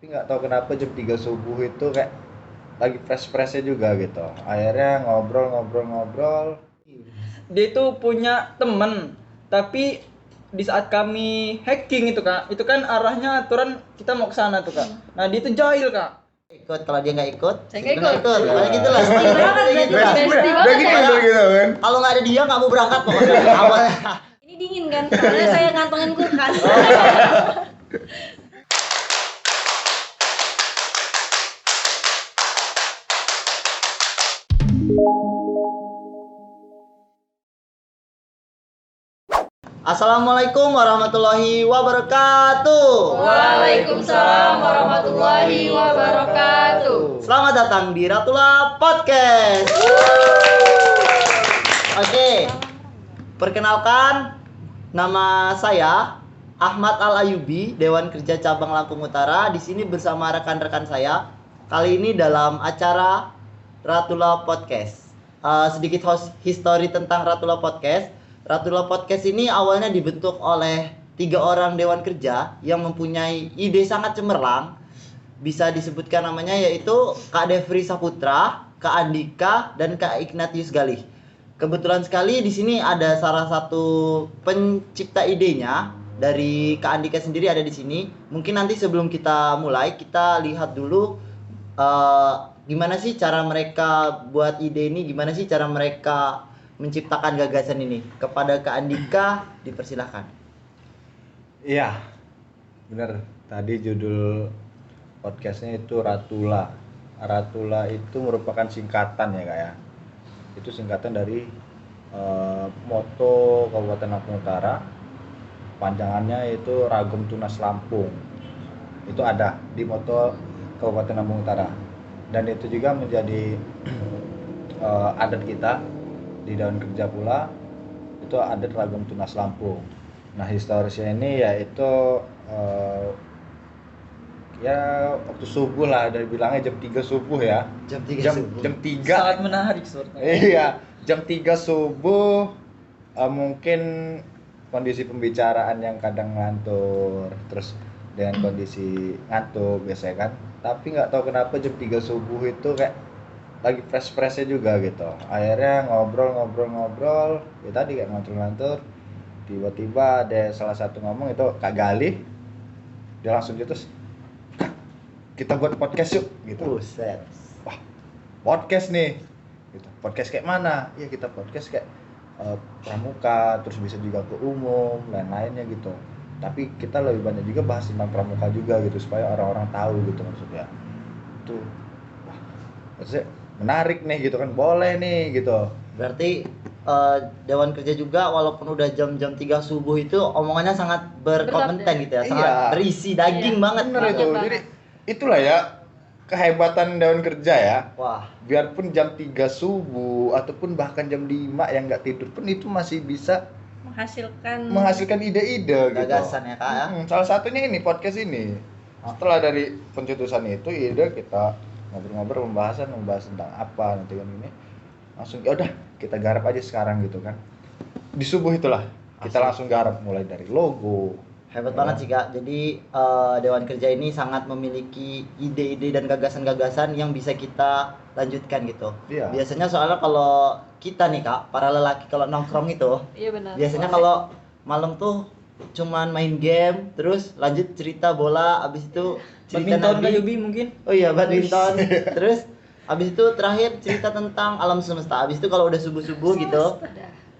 Tapi nggak tahu kenapa jam 3 subuh itu kayak lagi fresh-freshnya juga gitu. Akhirnya ngobrol. Dia itu punya temen, tapi di saat kami hacking itu kak, itu kan arahnya aturan kita mau ke sana tuh kak. Nah dia itu jahil kak. Ikut, kalau dia nggak ikut Saya kita nggak ikut. pokoknya gitu lah Bestie banget, gitu lah. bestie Udah banget gitu ya. udah gitu kan. Kalau nggak ada dia nggak mau berangkat pokoknya awalnya. Ini dingin kan, soalnya saya ngantongin kulkas. Assalamualaikum warahmatullahi wabarakatuh. Waalaikumsalam warahmatullahi wabarakatuh. Selamat datang di Ratula Podcast. Oke, perkenalkan nama saya Ahmad Al Ayubi, Dewan Kerja Cabang Lampung Utara. Di sini bersama rekan-rekan saya. Kali ini dalam acara Ratula Podcast. Sedikit history tentang Ratula Podcast. Ratula Podcast ini awalnya dibentuk oleh 3 orang dewan kerja yang mempunyai ide sangat cemerlang. Bisa disebutkan namanya yaitu Kak Devri Saputra, Kak Andika, dan Kak Ignatius Galih. Kebetulan sekali di sini ada salah satu pencipta idenya dari Kak Andika sendiri ada di sini. Mungkin nanti sebelum kita mulai kita lihat dulu gimana sih cara mereka buat ide ini, gimana sih cara mereka menciptakan gagasan ini. Kepada Kak Andika dipersilahkan. Iya, bener. Tadi judul podcastnya itu Ratula. Ratula itu merupakan singkatan ya kak ya. Itu singkatan dari moto Kabupaten Lampung Utara. Panjangannya itu Ragum Tunas Lampung. Itu ada di moto Kabupaten Lampung Utara. Dan itu juga menjadi adat kita di Dewan Kerja pula. Itu adat Ragum Tunas Lampung. Nah historisnya ini yaitu ya waktu subuh lah, dari bilangnya jam 3 subuh ya. Jam 3 subuh. Jam 3. Sangat menarik sebenarnya. Iya, jam 3 subuh mungkin kondisi pembicaraan yang kadang ngantur, terus dengan kondisi ngantuk biasanya kan. Tapi nggak tahu kenapa jam 3 subuh itu kayak lagi fresh-freshnya juga gitu. Akhirnya ngobrol, ya tadi kayak ngantur-ngantur. Tiba-tiba ada salah satu ngomong itu Kak Galih. Dia langsung gitu, "Kak, kita buat podcast yuk," gitu. Buset. Wah, podcast nih. Gitu. Podcast kayak mana? Ya kita podcast kayak pramuka, terus bisa juga ke umum, lain-lainnya gitu. Tapi kita lebih banyak juga bahas tentang pramuka juga gitu supaya orang-orang tahu gitu maksudnya. Itu wah, maksudnya menarik nih gitu kan, boleh nih gitu. Berarti Dewan Kerja juga walaupun udah jam-jam 3 subuh itu omongannya sangat berkonten gitu ya, sangat Iya. berisi daging Iya. banget. Bener Banyak itu. banget. Jadi itulah ya kehebatan Dewan Kerja ya. Wah, Biarpun jam 3 subuh ataupun bahkan jam 5 yang nggak tidur pun itu masih bisa menghasilkan ide-ide gitu. gagasan ya Kak ya. Salah satunya ini podcast ini. Setelah dari pencetusan itu ide kita ngobrol-ngobrol membahas tentang apa nanti kan ini. Langsung ya udah kita garap aja sekarang gitu kan. Di subuh itulah kita Asik. langsung garap mulai dari logo. Hebat banget sih Kak. Jadi Dewan Kerja ini sangat memiliki ide-ide dan gagasan-gagasan yang bisa kita lanjutkan gitu. Iya. Biasanya soalnya kalau kita nih Kak, para lelaki kalau nongkrong itu, Iya benar. biasanya kalau malam tuh cuman main game, terus lanjut cerita bola, abis itu cerita Badminton Nabi. Kak Yubi mungkin. Oh iya, badminton. Terus abis itu terakhir cerita tentang alam semesta. Abis itu kalau udah subuh-subuh gitu,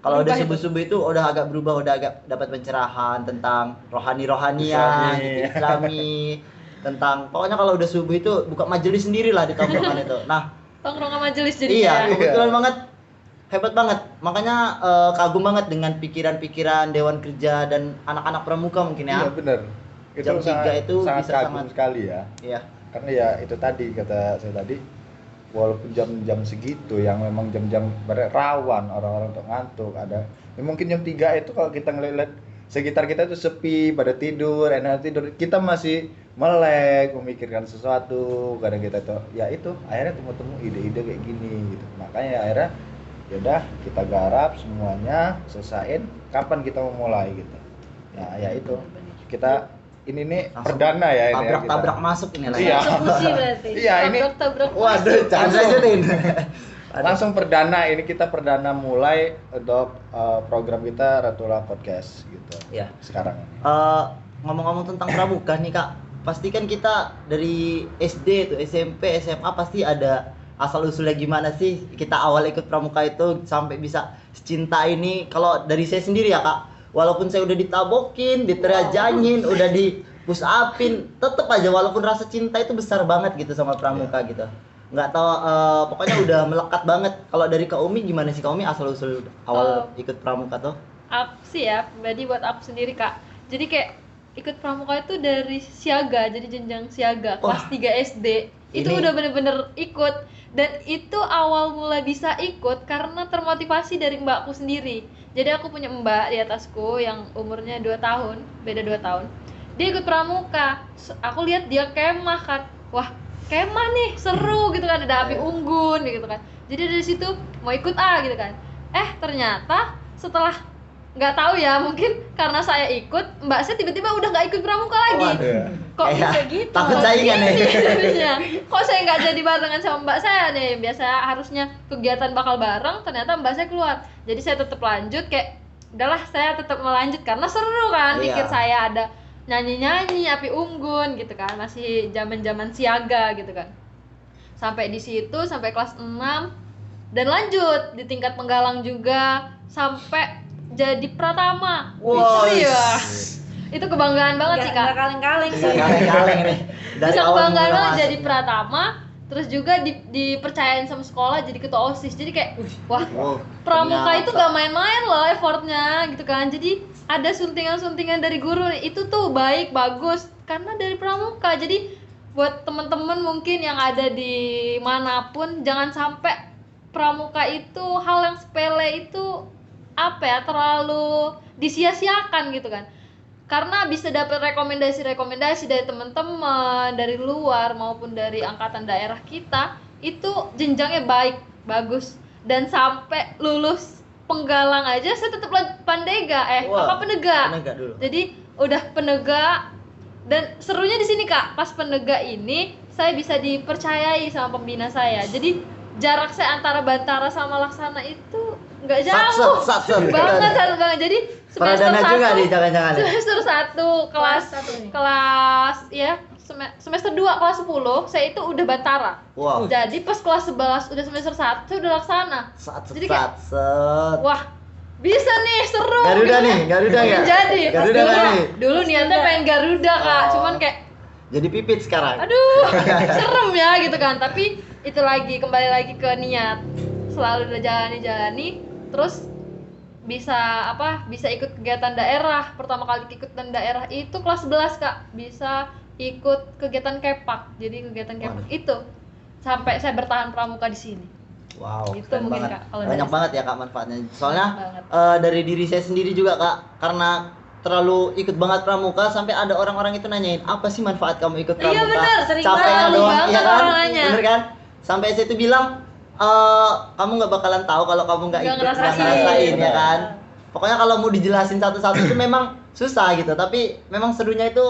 kalau udah Berubah itu. subuh-subuh itu udah agak berubah, udah agak dapat pencerahan tentang rohani-rohanian, Islami. gitu, Islami, tentang pokoknya kalau udah subuh itu buka majelis sendiri lah di tongkrongan itu. Nah, Tongkrongan majelis iya, jadinya. kebetulan banget, hebat banget. Makanya kagum banget dengan pikiran-pikiran Dewan Kerja dan anak-anak pramuka mungkin Iya ya. benar. Itu Jam 3 itu sangat bisa kagum sangat- sekali ya. Iya. Karena ya itu tadi kata saya tadi, walaupun jam-jam segitu yang memang jam-jam rawan orang-orang untuk ngantuk ada. Ya mungkin jam 3 itu kalau kita ngeliat sekitar kita itu sepi, pada tidur, enak tidur, kita masih melek memikirkan sesuatu. Kadang kita tuh ya itu akhirnya temu-temu ide-ide kayak gini gitu. Makanya akhirnya ya udah kita garap semuanya, selesain, kapan kita mau mulai gitu. Ya itu kita ini nih Langsung perdana ya ini ya tabrak-tabrak kita. masuk ini lah. Iya. Eksekusi berarti. Iya, ini- Tabrak-tabrak. Waduh, jangan lanjutin. Langsung perdana, ini kita perdana mulai untuk program kita Ratula Podcast gitu. Iya. Sekarang ini. Ngomong-ngomong tentang pramuka nih Kak, pasti kan kita dari SD tuh, SMP, SMA pasti ada asal usulnya gimana sih kita awal ikut pramuka itu sampai bisa secinta ini. Kalau dari saya sendiri ya Kak, walaupun saya udah ditabokin, diterajanin, udah di push upin, tetep aja walaupun rasa cinta itu besar banget gitu sama pramuka gitu. Nggak tahu, pokoknya udah melekat banget. Kalau dari Kak Umi gimana sih Kak Umi asal usul awal ikut pramuka tuh? Aku sih ya, pribadi buat aku sendiri Kak. Jadi kayak ikut pramuka itu dari siaga, jadi jenjang siaga kelas 3 SD. Itu Ini- udah bener-bener ikut, dan itu awal mulai bisa ikut karena termotivasi dari mbakku sendiri. Jadi aku punya mbak di atasku yang umurnya 2 tahun, beda 2 tahun. Dia ikut pramuka. Aku lihat dia kemah kan. Wah, kemah nih, seru gitu kan, ada api unggun gitu kan. Jadi dari situ mau ikut gitu kan. Ternyata setelah nggak tahu ya, mungkin karena saya ikut, mbak saya tiba-tiba udah nggak ikut pramuka lagi. Iya. Kok Kayak bisa gitu? takut Kok saingan gini ya? jadinya? Kok saya nggak jadi barengan sama mbak saya nih? Biasa harusnya kegiatan bakal bareng, ternyata mbak saya keluar. Jadi saya tetap lanjut, kayak udahlah saya tetap melanjut karena seru kan. Iya. Pikir saya ada nyanyi-nyanyi, api unggun gitu kan, masih zaman-zaman siaga gitu kan. Sampai di situ sampai kelas 6 dan lanjut di tingkat penggalang juga sampai jadi pratama. Wow. Iya. Itu kebanggaan banget sih Kak. Nggak kaleng-kaleng sih. Kaleng-kaleng nih. Dari Bisa awal kebanggaan mulai banget masuk. jadi pratama, terus juga dipercayain sama sekolah jadi ketua OSIS. Jadi kayak wah, Wow, pramuka ternyata. itu gak main-main loh effortnya gitu kan. Jadi ada suntingan-suntingan dari guru, itu tuh baik, bagus karena dari pramuka. Jadi buat temen-temen mungkin yang ada di manapun, jangan sampai pramuka itu hal yang sepele itu terlalu disia-siakan gitu kan. Karena bisa dapat rekomendasi dari teman-teman dari luar maupun dari angkatan daerah kita, itu jenjangnya baik, bagus, dan sampai lulus penggalang aja saya tetap pandega Wah, penegak. penegak dulu. Jadi udah penegak, dan serunya di sini Kak, pas penegak ini saya bisa dipercayai sama pembina saya. Jadi jarak saya antara Bantara sama Laksana itu nggak jauh. Satset. banget. Jadi semester Pradana juga 1 nih jangan-jangan. semester 1 kelas satu nih. kelas ya semester 2 kelas 10 saya itu udah Bantara. Wow. Jadi pas kelas 11 udah semester 1 saya udah Laksana. Jadi kayak, Satset. wah, bisa nih, seru. Garuda gitu. nih, Garuda Pengen nggak? jadi. Garuda dulu, nggak nih? dulu niatnya pengen Garuda Kak, Oh. cuman kayak Jadi pipit sekarang. aduh, serem ya gitu kan. Tapi itu lagi, kembali lagi ke niat. Selalu jalani, terus bisa ikut kegiatan daerah. Pertama kali ikut kegiatan daerah itu kelas 11 Kak, bisa ikut kegiatan kepak. Jadi kegiatan kepak itu sampai saya bertahan pramuka di sini. Wow, Itu keren mungkin, banget. Kak, kalau Banyak dari banget ya Kak manfaatnya. Soalnya Banget. dari diri saya sendiri juga Kak, karena terlalu ikut banget pramuka sampai ada orang-orang itu nanyain, apa sih manfaat kamu ikut pramuka? Iya, bener, sering Capeknya banget doang, iya kan? orang nanya. Bener kan? Sampai saya itu bilang, kamu nggak bakalan tahu kalau kamu nggak Nggak ikut, nggak ngerasain. ngerasain ya Bener. kan? Pokoknya kalau mau dijelasin satu-satu itu memang susah gitu, tapi memang serunya itu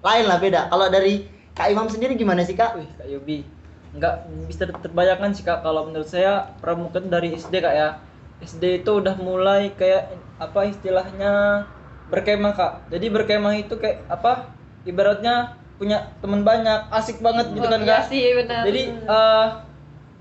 lain lah, beda. Kalau dari Kak Imam sendiri gimana sih Kak? Wih, Kak Yobi, nggak bisa terbayangkan sih Kak, kalau menurut saya pramuka itu dari SD Kak ya. SD itu udah mulai kayak apa istilahnya berkemah Kak. Jadi berkemah itu kayak apa? Ibaratnya punya teman banyak, asik banget gitu kan Iya Kak. sih, benar. Jadi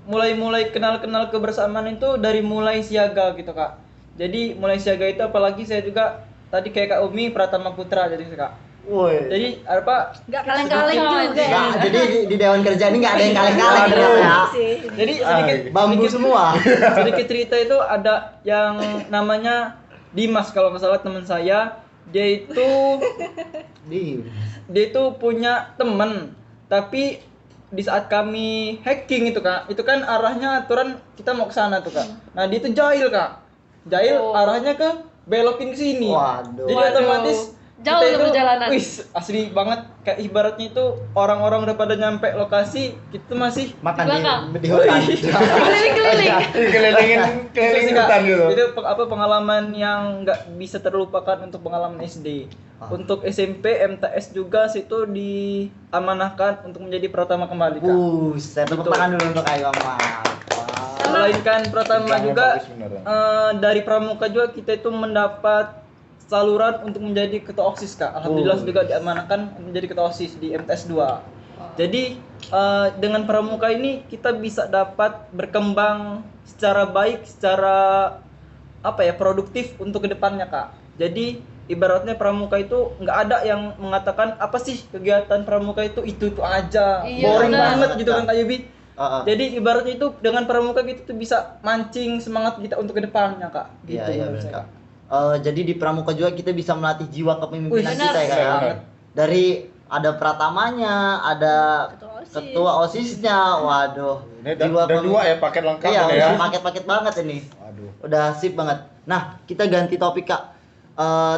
mulai kenal kebersamaan itu dari mulai siaga gitu Kak. Jadi mulai siaga itu apalagi saya juga tadi kayak Kak Umi Pratama Putra jadi Kak. Woi. Jadi apa? Nggak kaleng-kaleng juga ya. Nah, jadi di dewan kerja ini nggak ada yang kaleng-kaleng Aduh. ternyata ya. Sih. Jadi sedikit Bambu semua. sedikit cerita itu ada yang namanya Dimas kalau nggak salah teman saya. Dia itu punya teman, tapi di saat kami hacking itu kan arahnya aturan kita mau ke sana tuh Kak. Nah dia itu jahil Kak, Oh. arahnya ke belokin ke sini. Waduh. Jadi otomatis Jauh kita tuh perjalanan. wis asli banget kayak ibaratnya itu orang-orang udah pada nyampe lokasi, kita masih Makan Di belakang. di hutan. Keliling-keliling. Kelilingin Kak, hutan gitu. itu pengalaman yang nggak bisa terlupakan untuk pengalaman SD. Ah. Untuk SMP, MTS juga situ diamanahkan untuk menjadi pratama kembali, Kak. Saya tepuk Gitu. tangan dulu untuk Ayu Ahmad. Selain pratama Yang juga bagus beneran. dari pramuka juga kita itu mendapat saluran untuk menjadi ketua OSIS, Kak. Alhamdulillah juga diamanahkan menjadi ketua OSIS di MTS 2. Jadi dengan pramuka ini kita bisa dapat berkembang secara baik, secara produktif untuk kedepannya, Kak. Jadi ibaratnya pramuka itu nggak ada yang mengatakan apa sih kegiatan pramuka itu aja, Iya, boring benar. banget gitu kan, Kak Yubi. Heeh. Jadi ibaratnya itu dengan pramuka gitu tuh bisa mancing semangat kita untuk kedepannya, Kak. Gitu Iya, menurut benar, saya, Kak. Jadi di pramuka juga kita bisa melatih jiwa kepemimpinan Wih, kita ya, Kak. benar. ya. Dari ada pratamanya, ada ketua OSISnya. Waduh. Ini udah dua ya paket lengkap Iya, ini ya. paket-paket banget ini. Aduh. Udah sip banget. Nah, kita ganti topik, Kak.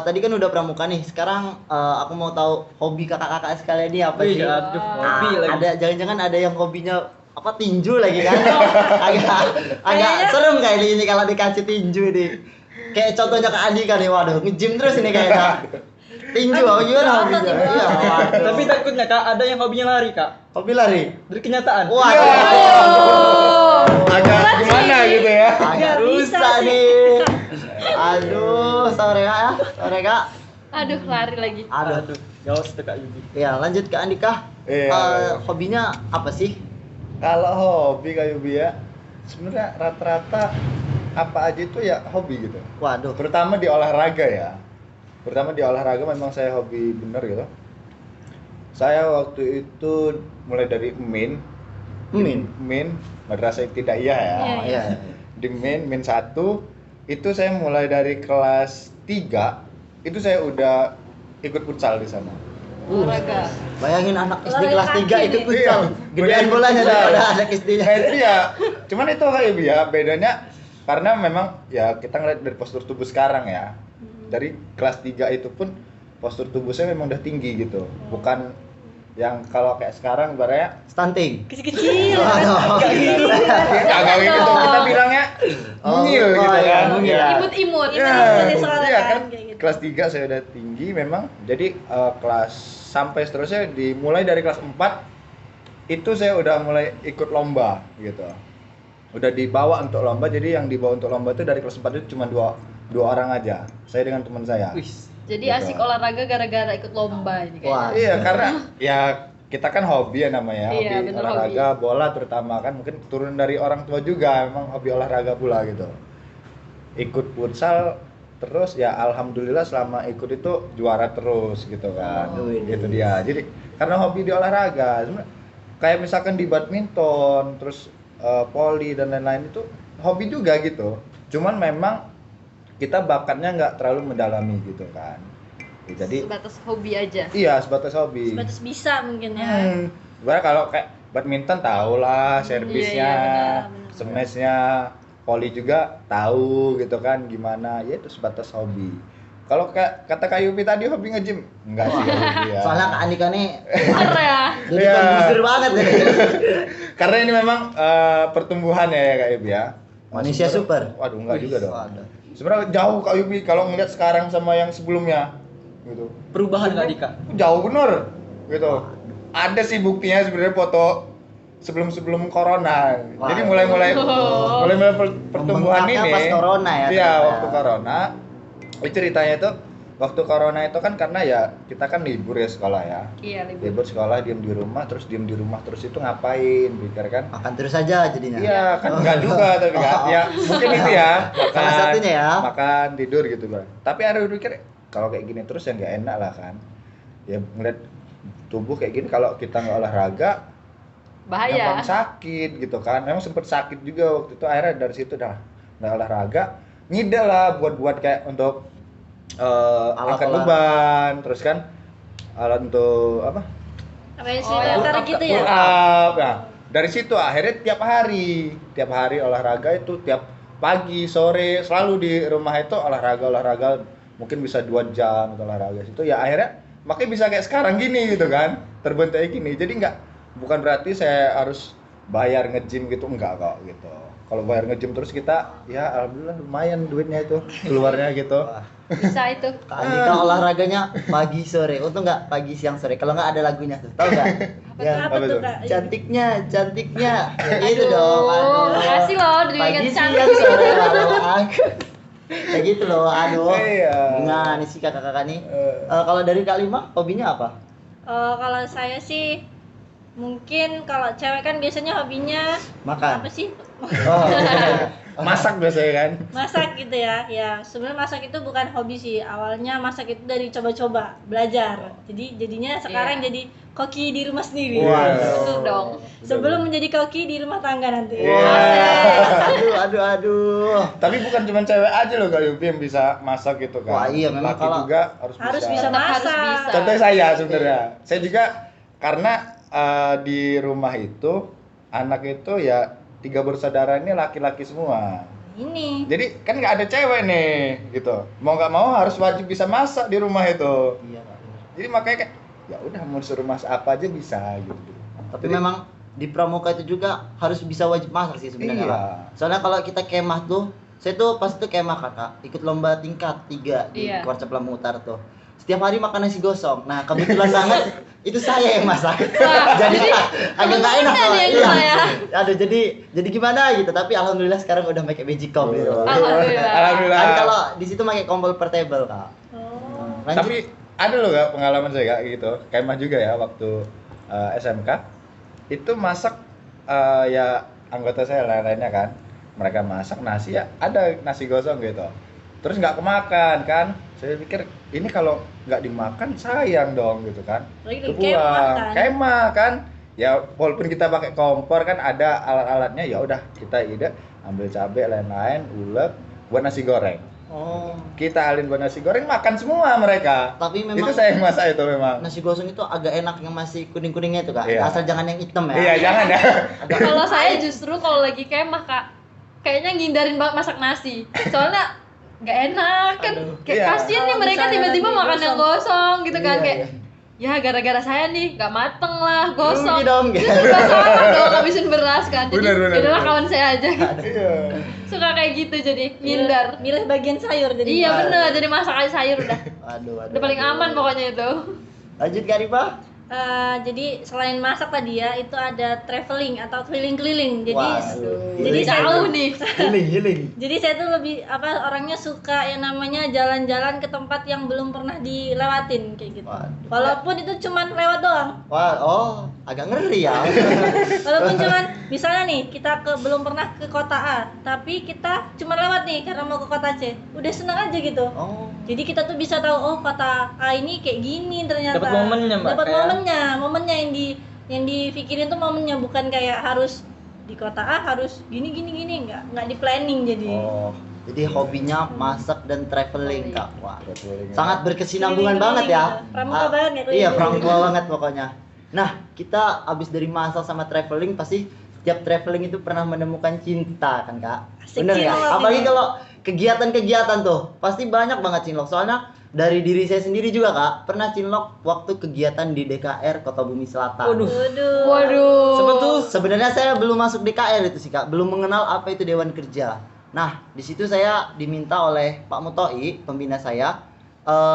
Tadi kan udah pramuka nih. Sekarang aku mau tahu hobi kakak-kakak sekalian ini apa Wih, sih? aduh, hobi lagi. Ada jangan-jangan ada yang hobinya apa tinju lagi kan? agak serem kayak ini kalau dikasih tinju nih. Kayak contohnya Kak Andi kan nih, waduh, nge-gym terus ini kayaknya. Tinju, apa gimana hobinya? Iya, waduh. Tapi takutnya, Kak, ada yang hobinya lari, Kak. Hobi lari. Dari kenyataan. Waduh. Agak gimana gitu ya. Agak rusak nih. Aduh, sorry Kak ya. Sorry Kak. Aduh, lari lagi. Aduh. Gawas tuh, Kak Yubi. Ya, lanjut ke Andika. Iya. Hobinya apa sih? Kalau hobi kayak Yubi ya, sebenarnya rata-rata apa aja itu ya hobi gitu. Waduh. Terutama di olahraga ya. Terutama di olahraga memang saya hobi bener gitu. Saya waktu itu mulai dari min madrasah ibtidaiyah ya. Iya, Iya. Di min 1 itu saya mulai dari kelas 3 itu saya udah ikut futsal di sana. Olahraga. Bayangin anak SD Lari kelas kaki 3 ikut nih. futsal. Iya, Gedean ikut bolanya futsal. daripada anak SD-nya. Nah itu ya, cuman itu kayak ya bedanya karena memang ya kita ngeliat dari postur tubuh sekarang ya. Dari kelas 3 itu pun postur tubuh saya memang udah tinggi gitu. Bukan yang kalau kayak sekarang ibaratnya Stunting. Kecil-kecil. Waduh. kayak gitu. Agak gitu kita bilangnya mungil Oh, gitu iya, kan. mungil. Ya. Imut-imut. Ya, Imut-imut soalnya iya kan, kan. kayak gitu. Kelas 3 saya udah tinggi memang. Jadi kelas sampai seterusnya dimulai dari kelas 4 itu saya udah mulai ikut lomba gitu. Udah dibawa untuk lomba, jadi yang dibawa untuk lomba itu dari kelas 4 itu cuma dua orang aja. Saya dengan teman saya. Wih. Jadi Gitu. asik olahraga gara-gara ikut lomba ini Wah. kayaknya. Iya, karena ya kita kan hobi ya namanya, Iya, hobi bener olahraga, bola terutama kan mungkin turun dari orang tua juga memang hobi olahraga pula gitu. Ikut futsal terus ya alhamdulillah selama ikut itu juara terus gitu kan. Oh, Gitu dia. Jadi karena hobi di olahraga, sebenarnya kayak misalkan di badminton, terus voli dan lain-lain itu hobi juga gitu. Cuman memang kita bakatnya nggak terlalu mendalami gitu kan. Ya, jadi Sebatas hobi aja. iya sebatas hobi. Sebatas bisa mungkin ya. Sebenarnya kalau kayak badminton tahu lah servisnya, iya, benar. smashnya, volley juga tahu gitu kan gimana. Ya itu sebatas hobi. Kalau kayak kata Kak Yupi tadi hobi nge-gym, enggak sih hobi ya. Soalnya Kak Andika nih Bener ya. jadi Iya. konfuser banget ya. Karena ini memang pertumbuhan ya Kak Yupi ya. Manusia Sebenarnya- super. Waduh enggak juga dong. Waduh. Sebenarnya jauh Kak Yupi kalau ngeliat sekarang sama yang sebelumnya gitu. Perubahan nggak, Dika? Jauh bener gitu. Ada sih buktinya sebenarnya foto sebelum corona. Wah. Jadi mulai pertumbuhan Membengkaknya ini. pas corona ya, Iya, ternyata waktu ya. corona. Itu ceritanya itu waktu corona itu kan karena ya kita kan libur ya sekolah ya. Iya, libur. Libur sekolah diem di rumah terus itu ngapain pikir kan? Makan terus aja jadinya. Iya kan enggak juga tapi kan ya mungkin itu ya makan, Salah satunya ya. makan tidur gitu kan. Tapi ada yang pikir kalau kayak gini terus ya nggak enak lah kan. Ya ngeliat tubuh kayak gini kalau kita nggak olahraga Bahaya. gampang sakit gitu kan. Memang sempet sakit juga waktu itu akhirnya dari situ dah nggak olahraga ngide lah buat kayak untuk Alat angkat olahraga. beban terus kan alat untuk apa Apa yang Oh, sih ya. tarik gitu ya? pull up. Nah, dari situ akhirnya tiap hari olahraga itu tiap pagi sore selalu di rumah itu olahraga mungkin bisa 2 jam atau olahraga itu ya akhirnya makanya bisa kayak sekarang gini gitu kan, terbentuk kayak gini. Jadi bukan berarti saya harus bayar nge-gym gitu, enggak kok gitu. Kalau bayar nge-gym terus kita ya alhamdulillah lumayan duitnya itu keluarnya gitu. Wah, Bisa itu. Kak Andika olahraganya pagi sore. Untung nggak pagi siang sore. Kalau nggak ada lagunya tuh, tahu nggak? Ya, Apa apa tuh tuh? Kak? cantiknya. Ya, itu dong. Aduh. Makasih loh udah Pagi diingat siang cantik. sore lalu aku. Kayak gitu loh. Aduh. Iya. Gimana sih kakak-kakak nih? Eh. Kalau dari Kak Lima, hobinya apa? Kalau saya sih mungkin kalau cewek kan biasanya hobinya Makan. apa sih? Oh. Masak biasanya kan. Masak gitu ya. Ya, sebenarnya masak itu bukan hobi sih. Awalnya masak itu dari coba-coba, belajar. Jadi jadinya sekarang Iya. jadi koki di rumah sendiri. Waduh. Betul dong. Sebelum menjadi koki di rumah tangga nanti. Wah. Aduh. Tapi bukan cuma cewek aja loh Kak Yupi yang bisa masak gitu kan. Wah, iya, memang Laki kalau- juga harus bisa. Tetap harus masak. bisa. Contohnya saya sebenarnya. Saya juga karena di rumah itu anak itu ya 3 bersaudara ini laki-laki semua. Ini. Jadi kan nggak ada cewek nih gitu. Mau nggak mau harus wajib bisa masak di rumah itu. Iya, Kak, bener. Jadi makanya kayak ya udah mau suruh masak apa aja bisa gitu. Tapi Jadi- memang di pramuka itu juga harus bisa wajib masak sih sebenarnya. Iya. Kak. Soalnya kalau kita kemah tuh, saya tuh pas itu kemah kakak, ikut lomba tingkat 3 di Iya. Kuarca Pelamu Utara tuh. Setiap hari makan nasi gosong. Nah kebetulan banget itu saya yang masak. Jadi agak nggak enak temen-temen Kak. yang Iya. saya. Aduh jadi gimana gitu. Tapi alhamdulillah sekarang udah pakai magicom gitu. Alhamdulillah. Alhamdulillah. Tapi kalau di situ pakai kompor portable kak. Oh. Lanjut. Tapi ada loh Kak pengalaman saya Kak gitu. Kemah juga ya waktu SMK. Itu masak ya anggota saya lainnya kan. Mereka masak nasi ya ada nasi gosong gitu. Terus nggak kemakan kan. Saya pikir ini kalau nggak dimakan sayang dong gitu kan. Lagi di Kebuang. kemah kan. Kemah kan. Ya walaupun kita pakai kompor kan ada alat-alatnya ya udah kita ambil cabai lain-lain, ulek buat nasi goreng. Oh. Kita alin buat nasi goreng makan semua mereka. Tapi memang Itu saya yang masak itu memang. nasi gosong itu agak enak yang masih kuning-kuningnya itu kak. Iya. Asal jangan yang hitam ya. Iya, jangan ya. Kalau saya justru kalau lagi kemah kak, kayaknya ngindarin banget masak nasi. Soalnya nggak enak kan, Aduh. kayak Iya. kasian nih Kalau mereka misalnya tiba-tiba lagi makan yang gosong gitu kan, Iya, kayak iya. ya gara-gara saya nih nggak mateng lah gosong. Rugi dong. Itu serba salah dong habisin beras kan. Jadi Bener, bener, adalah bener. kawan saya aja. Iya. Suka kayak gitu jadi ngindar. Milih bagian sayur jadi. Iya bener, jadi masak aja sayur udah. Aduh. Udah paling aman pokoknya itu. Lanjut Kak Rifa. Jadi selain masak tadi ya, itu ada traveling atau keliling-keliling. Jadi Waduh. jadi saya Jauh tuh- nih. Healing. jadi saya tuh lebih orangnya suka yang namanya jalan-jalan ke tempat yang belum pernah dilewatin kayak gitu. Waduh. Walaupun itu cuman lewat doang. Wah, oh, agak ngeri ya. Walaupun cuman misalnya nih kita belum pernah ke kota A, tapi kita cuma lewat nih karena mau ke kota C. Udah senang aja gitu. Oh. Jadi kita tuh bisa tahu oh kota A ini kayak gini ternyata. Dapat momennya, Mbak, Dapat kayak- momennya yang dipikirin tuh momennya, bukan kayak harus di kota A harus gini nggak di planning jadi. Oh. Jadi hobinya masak dan traveling Kak. Wah. Traveling. Sangat berkesinambungan banget ya. Pramuka banget ya, Iya, keliling. pramuka banget pokoknya. Nah, kita abis dari masak sama traveling pasti setiap traveling itu pernah menemukan cinta kan Kak? Asik Bener ya? cinlok Apalagi ini. kalau kegiatan-kegiatan tuh pasti banyak banget cinlok. Soalnya dari diri saya sendiri juga Kak, pernah cinlok waktu kegiatan di DKR Kota Bumi Selatan. Waduh. Waduh. Waduh. Sebetulnya Sebenarnya saya belum masuk DKR itu sih Kak, belum mengenal apa itu Dewan Kerja. Nah, di situ saya diminta oleh Pak Mutoi, pembina saya,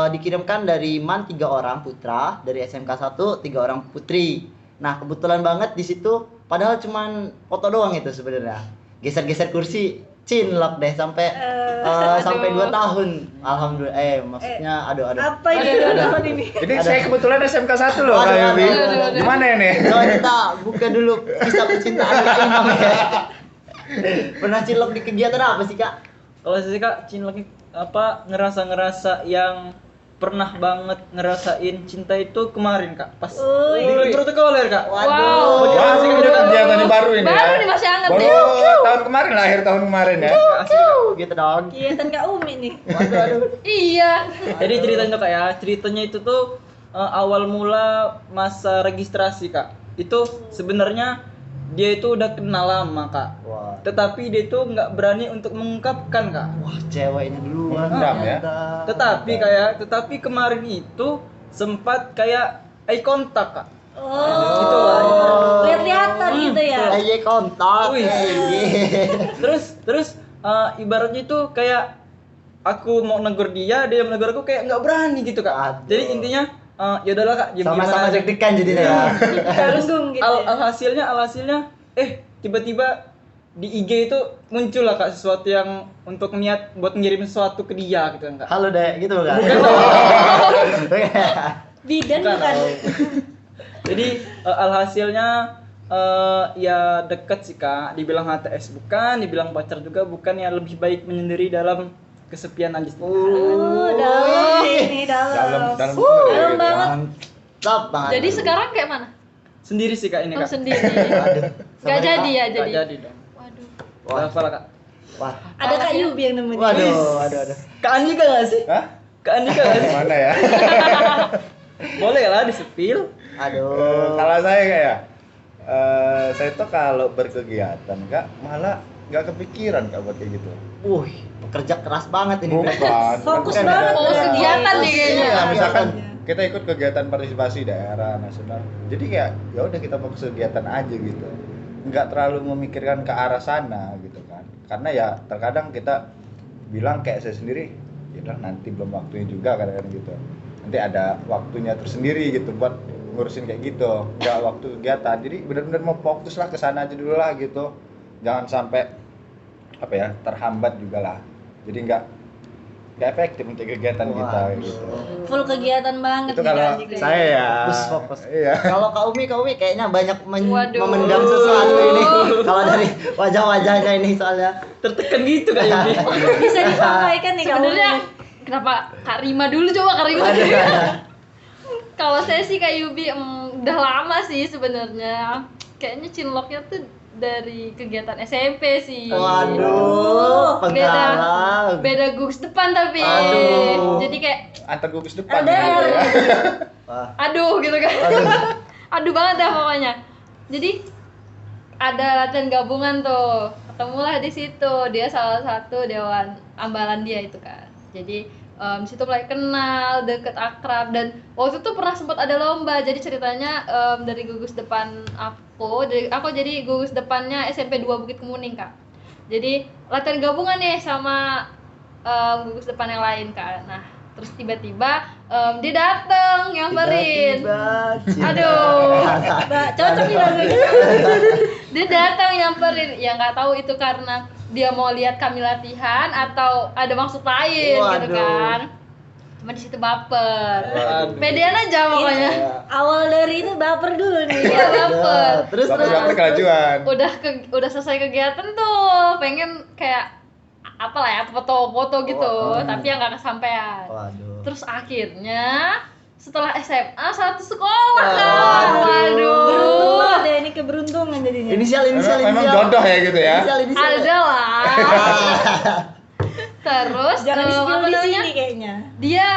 dikirimkan dari MAN 3 orang putra, dari SMK 1 3 orang putri. Nah, kebetulan banget di situ, padahal cuman foto doang itu sebenarnya. Geser-geser kursi, cinlok deh sampai sampai 2 tahun. Alhamdulillah. Maksudnya aduh. Apa ini tahun ini? Ini saya kebetulan SMK 1 loh Kak Aduh, Yobi. aduh. Gimana ini? Coba kita buka dulu kisah percintaan Kak Imam ya. Pernah cinlok di kegiatan apa sih Kak? kalau saya sih, Kak, cinlok apa ngerasa yang pernah banget ngerasain cinta itu kemarin, Kak. Pas Wih. di protokoler, Kak. Waduh. Wah, asik ini kegiatannya baru ini Baru ya. nih, masih hangat Baru nih. tahun kemarin lah, akhir tahun kemarin ya. Asik, Kak. Gitu dong. Kegiatan Kak Umi nih. Waduh. Iya. Jadi ceritanya tuh Kak ya, ceritanya itu tuh awal mula masa registrasi, Kak. Itu sebenarnya dia itu udah kenal lama, Kak. Wah. tetapi dia tuh nggak berani untuk mengungkapkan kak. Wah, ceweknya duluan. Pendam ya? ternyata. Tetapi kemarin itu sempat kayak eye contact kak. Gitu lah. Lihat-lihatan gitu ya. Eye kontak. Wih. Eye. Terus ibaratnya itu kayak aku mau negur dia mau negur aku kayak nggak berani gitu kak. Aduh. Jadi intinya ya udahlah kak, Sama-sama aja. deg-degan jadinya ya. Tanggung gitu. Ya. Alhasilnya tiba-tiba di IG itu muncul lah kak sesuatu yang untuk niat buat ngirim sesuatu ke dia gitu kan kak. Halo Dek, gitu kan? Bidan Bukan. bukan. Jadi alhasilnya ya deket sih kak, dibilang HTS bukan, dibilang pacar juga bukan, ya lebih baik menyendiri dalam kesepian aja. Dalam ini dalam. Dalam Dalam banget. Mantap banget. Jadi sekarang kayak mana? Sendiri sih kak ini Oh kak. sendiri. Aduh. Gak jadi ya Nggak jadi. jadi dong. Waduh. Udah hafal lah kak. Wah. Ada Kak Yubi yang nemenin. Waduh. Kak Andika nggak sih? Hah? Kak Andika nggak sih? Mana ya? Boleh lah disepil. Aduh. Kalau saya kayak saya tuh kalau berkegiatan kak malah nggak kepikiran kak buat kayak gitu. Wih, pekerja keras banget ini. Bukan. Fokus Kan banget. ada- Fokus kegiatan nih kayaknya. Iya, misalkan Kegiatan. kita ikut kegiatan partisipasi daerah nasional. Jadi kayak ya udah kita fokus kegiatan aja gitu. Nggak terlalu memikirkan ke arah sana gitu kan. Karena ya terkadang kita bilang kayak saya sendiri, ya udah nanti belum waktunya juga kadang-kadang gitu. Nanti ada waktunya tersendiri gitu buat ngurusin kayak gitu. Nggak waktu kegiatan. Jadi benar-benar mau fokus lah ke sana aja dulu lah gitu. Jangan sampai apa ya terhambat juga lah. Jadi nggak efektif untuk kegiatan kita Wah. kayak gitu. Full kegiatan banget Itu nih kalau Kak Andika. saya ya. Fokus, fokus. Iya. Kalau Kak Umi kayaknya banyak Waduh. memendam sesuatu ini. Kalau dari wajah-wajahnya ini soalnya. Tertekan gitu kak Yubi. Bisa disampaikan nih Kak Sebenarnya Umi. kenapa Kak Rima dulu, coba Kak Rima. Aduh. Kalau saya sih Kak Yubi udah lama sih sebenarnya. Kayaknya cinloknya tuh dari kegiatan SMP sih. Waduh, Beda penggalang. beda gugus depan tapi. Aduh. Jadi kayak Antar gugus depan Ada. gitu ya. Wah. aduh gitu kan. Aduh. Aduh banget dah pokoknya. Jadi ada latihan gabungan tuh. Ketemulah di situ. Dia salah satu dewan ambalan dia itu kan. Jadi di situ mulai kenal, deket, akrab, dan waktu itu pernah sempat ada lomba. Jadi ceritanya dari gugus depan aku jadi gugus depannya SMP 2 Bukit Kemuning kak. Jadi latihan gabungan nih sama gugus depan yang lain kak. Nah terus tiba-tiba dia dateng nyamperin. Tiba-tiba cinta. Aduh. Mbak, cocok nih lagunya. Dia datang nyamperin, ya nggak tahu itu karena dia mau lihat kami latihan atau ada maksud lain gitu Waduh. kan. Cuma di situ baper. Waduh. Pedean aja pokoknya. Awal dari itu baper dulu nih. Iya baper. Terus Bapak kelajuan. Udah selesai kegiatan tuh, pengen kayak apalah ya foto-foto gitu, tapi yang nggak kesampaian. Waduh. Terus akhirnya setelah SMA satu sekolah kan. Beruntung Waduh. banget ya, ini keberuntungan jadinya. Inisial. Memang jodoh ya gitu ya. Inisial. Ada lah. Terus Jangan di apa di namanya? sini kayaknya. Dia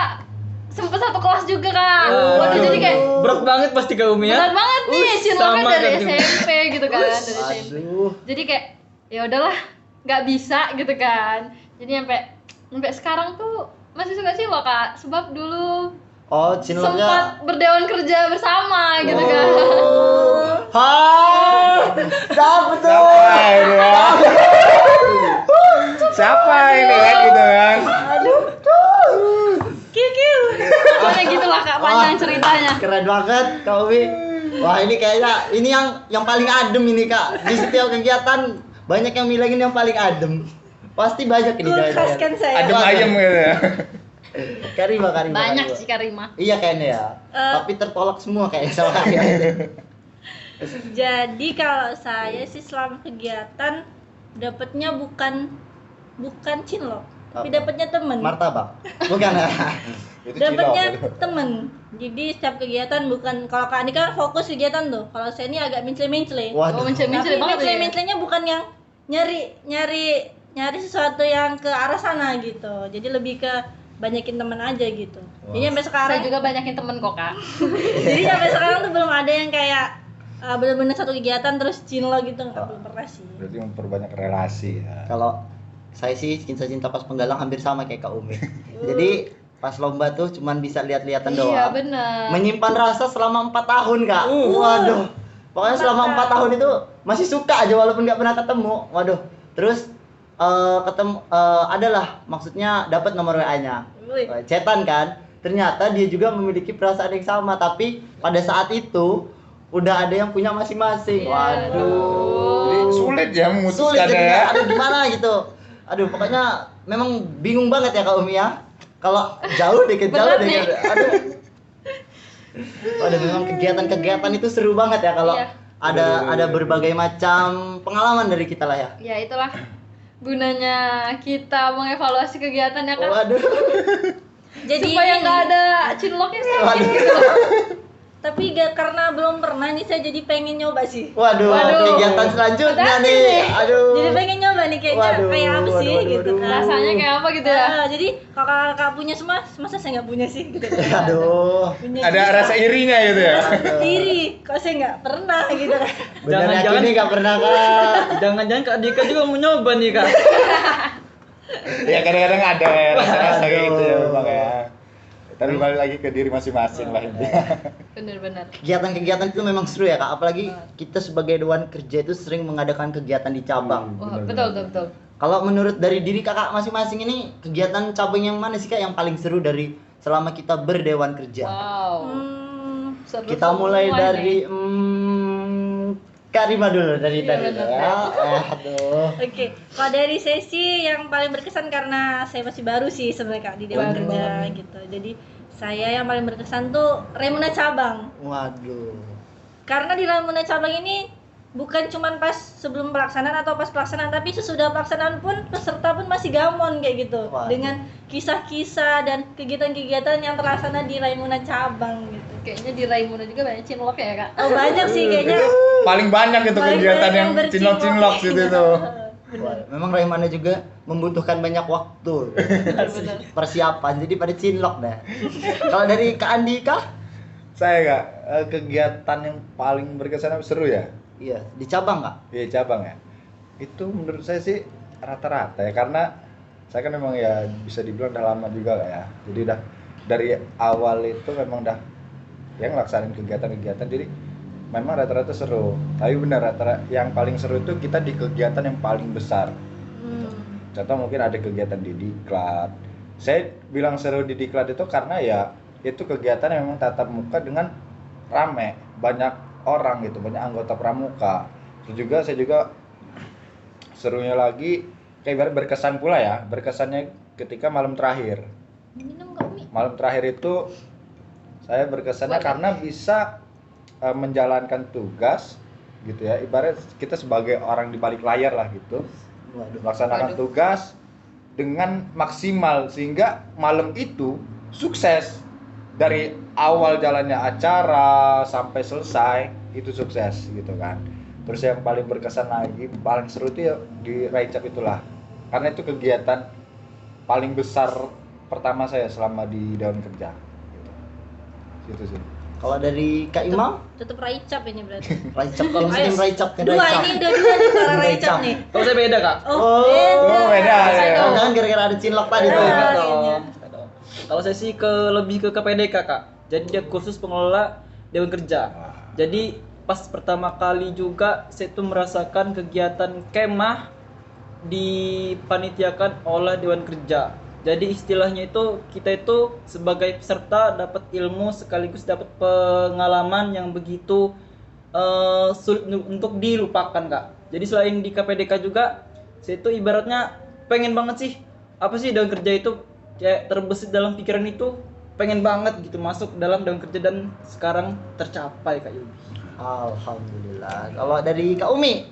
sempet satu kelas juga kak. Waduh Waduh. jadi kayak Berat banget pasti kak Umi ya. berat banget nih cinloknya sama dari kan juga. SMP gitu kan, dari SMP. Aduh. Jadi kayak ya udahlah nggak bisa gitu kan. Jadi sampai sekarang tuh masih suka cinlok kak. Sebab dulu Oh, cinloknya. sempat berdewan kerja bersama gitu kan. Hai. Siapa tuh? Siapa ini ya? Siapa ini kan gitu kan? Kiu. Pokoknya gitulah kak panjang ceritanya. Keren banget Kak Uwi. Wah, ini kayaknya ini yang paling adem ini Kak. Di setiap kegiatan banyak yang bilangin yang paling adem. Pasti banyak ini Kulkas kan saya. Adem ayem gitu ya. Karima. Banyak sih Karima. Iya kayaknya ya. Tapi tertolak semua kayaknya sama kayaknya. Jadi kalau saya sih selama kegiatan dapatnya bukan cinlok, tapi Apa? dapatnya temen. Martabak. Bukan. Itu Dapatnya cilok. temen. Jadi setiap kegiatan bukan, kalau Kak Andika kan fokus kegiatan tuh. Kalau saya ini agak mincle-mincle. Oh Waduh. mencari Tapi banget ya. mincle-mincelenya bukan yang nyari sesuatu yang ke arah sana gitu. Jadi lebih ke banyakin temen aja gitu. Jadi sampai sekarang Saya juga banyakin temen kok kak. jadi sampai sekarang tuh belum ada yang kayak benar-benar satu kegiatan terus cinlok gitu belum pernah sih. Berarti memperbanyak relasi ya. Kalau saya sih cinta-cinta pas penggalang hampir sama kayak Kak Umi. Jadi pas lomba tuh cuman bisa lihat-lihatan doang. Iya benar. Menyimpan rasa selama 4 tahun, Kak. Waduh. Pokoknya selama 4 tahun itu masih suka aja walaupun nggak pernah ketemu. Waduh. Terus ketemu adalah maksudnya dapat nomor WA-nya. Wih. Chatan kan. Ternyata dia juga memiliki perasaan yang sama, tapi pada saat itu udah ada yang punya masing-masing. Iya. Waduh. Jadi sulit ya Sulit memutuskan jadinya. ya. Aduh gimana gitu. Aduh pokoknya memang bingung banget ya Kak Umi ya. Kalau jauh dikit jauh Berat dikit. nih. Aduh. Waduh memang kegiatan-kegiatan itu seru banget ya kalau Iya. ada berbagai macam pengalaman dari kita lah ya. Ya itulah gunanya kita mengevaluasi kegiatan ya kan. Waduh. Jadi Supaya ini- nggak ada cinloknya sakit Waduh. gitu loh. tapi karena belum pernah nih saya jadi pengen nyoba sih. Waduh, Waduh. kegiatan selanjutnya Hati-hati nih. nih. Aduh. Jadi pengen nyoba nih kayaknya Waduh, kayak apa sih waduh, gitu waduh. kan. Rasanya kayak apa gitu ya. Jadi kakak punya semua, masa saya nggak punya sih gitu. Aduh. Punya Ada juga. rasa irinya gitu ya. iri, kok saya nggak pernah gitu kan. Bener Jangan-jangan- yakin nih gak pernah Kak. Jangan-jangan Kak Dika juga mau nyoba nih Kak. Ya kadang-kadang ada ya rasa-rasa kayak gitu ya Aduh. memang ya. Tapi balik lagi ke diri masing-masing lah intinya. Bener-bener. Kegiatan-kegiatan itu memang seru ya Kak, apalagi kita sebagai Dewan Kerja itu sering mengadakan kegiatan di cabang. Wah, Bener-bener. betul. Kalau menurut dari diri Kakak masing-masing ini kegiatan cabang yang mana sih Kak yang paling seru dari selama kita berdewan kerja? Wow. Seru Kita mulai semua dari nih. Kak Rima dulu dari Iya, tadi bener, ya. Aduh. Oke, kalau dari sesi yang paling berkesan karena saya masih baru sih sebenarnya Kak di Dewan Baru. Kerja gitu. Jadi saya yang paling berkesan tuh Raimuna Cabang. Waduh. Karena di Raimuna Cabang ini bukan cuman pas sebelum pelaksanaan atau pas pelaksanaan, tapi sesudah pelaksanaan pun peserta pun masih gamon kayak gitu. Waduh. Dengan kisah-kisah dan kegiatan-kegiatan yang terlaksana di Raimuna Cabang gitu. Kayaknya di Raimuna juga banyak cinlok ya kak. Oh, banyak sih kayaknya. Paling banyak itu Paling kegiatan banyak yang yang bercinlok. cinlok-cinlok gitu tuh. Wah, memang Raimana juga membutuhkan banyak waktu Bener-bener. persiapan jadi pada cinlok dah. Kalau dari Kak Andika? Saya Kak, kegiatan yang paling berkesan apa seru ya? Iya, di cabang Kak. Iya cabang ya. Itu menurut saya sih rata-rata ya karena saya kan memang ya bisa dibilang udah lama juga Kak ya. Jadi udah dari awal itu memang udah yang ngelaksanin kegiatan-kegiatan jadi memang rata-rata seru. Tapi benar rata-rata yang paling seru itu kita di kegiatan yang paling besar. Contoh mungkin ada kegiatan di diklat. Saya bilang seru di diklat itu karena ya itu kegiatan yang memang tatap muka dengan rame, banyak orang gitu, banyak anggota pramuka. Terus juga saya juga serunya lagi kayak ibarat berkesan pula ya, berkesannya ketika malam terakhir. Minum kak Umi. Malam terakhir itu saya berkesannya Waduh. karena bisa menjalankan tugas gitu ya, ibarat kita sebagai orang di balik layar lah gitu. Waduh. Melaksanakan Waduh. tugas dengan maksimal sehingga malam itu sukses dari awal jalannya acara sampai selesai itu sukses gitu kan. Terus yang paling berkesan lagi paling seru itu ya di Raicap itulah karena itu kegiatan paling besar pertama saya selama di Dewan Kerja gitu sih. Kalau dari Kak Imam? Tetep Raicap ini berarti. Raicap kalau muslim Ayo. Raicap kan Dua Raicap. ini udah dua nih para Raicap. Raicap nih. Kalau saya beda Kak. Oh, beda. Oh, beda ya. Jangan gara-gara ada cinlok tadi tuh. Ah, Beda kayaknya. dong. Kalau saya sih lebih ke KPDK Kak. Jadi dia kursus pengelola Dewan Kerja. Jadi pas pertama kali juga saya tuh merasakan kegiatan kemah dipanitiakan oleh Dewan Kerja. Jadi istilahnya itu kita itu sebagai peserta dapat ilmu sekaligus dapat pengalaman yang begitu sulit untuk dilupakan Kak. Jadi selain di KPDK juga saya itu ibaratnya pengen banget sih apa sih Dewan Kerja itu kayak terbesit dalam pikiran itu pengen banget gitu masuk dalam Dewan Kerja dan sekarang tercapai Kak Yubi. Alhamdulillah. Kalau dari Kak Umi?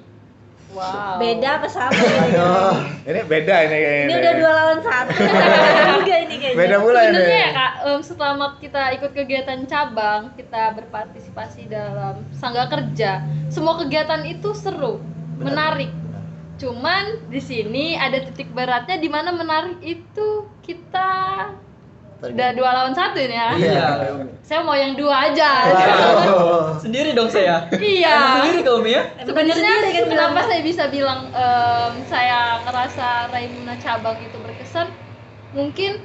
Wow. Beda apa sama ini? Aduh. Ini beda ini kayaknya. Ini udah 2 lawan 1. Juga ini kayaknya. Beda pula ini. Sebenarnya ya kak, selama kita ikut kegiatan cabang, kita berpartisipasi dalam sangga kerja, semua kegiatan itu seru, menarik. Cuman di sini ada titik beratnya di mana menarik itu kita Udah 2 lawan 1 ini ya. Iya. Saya mau yang 2 aja. Waduh. Sendiri dong saya. Iya. Sendiri kau Mi ya. Sebenarnya Sendiri kan kenapa bilang. saya bisa bilang saya ngerasa Raimuna cabang itu berkesan? Mungkin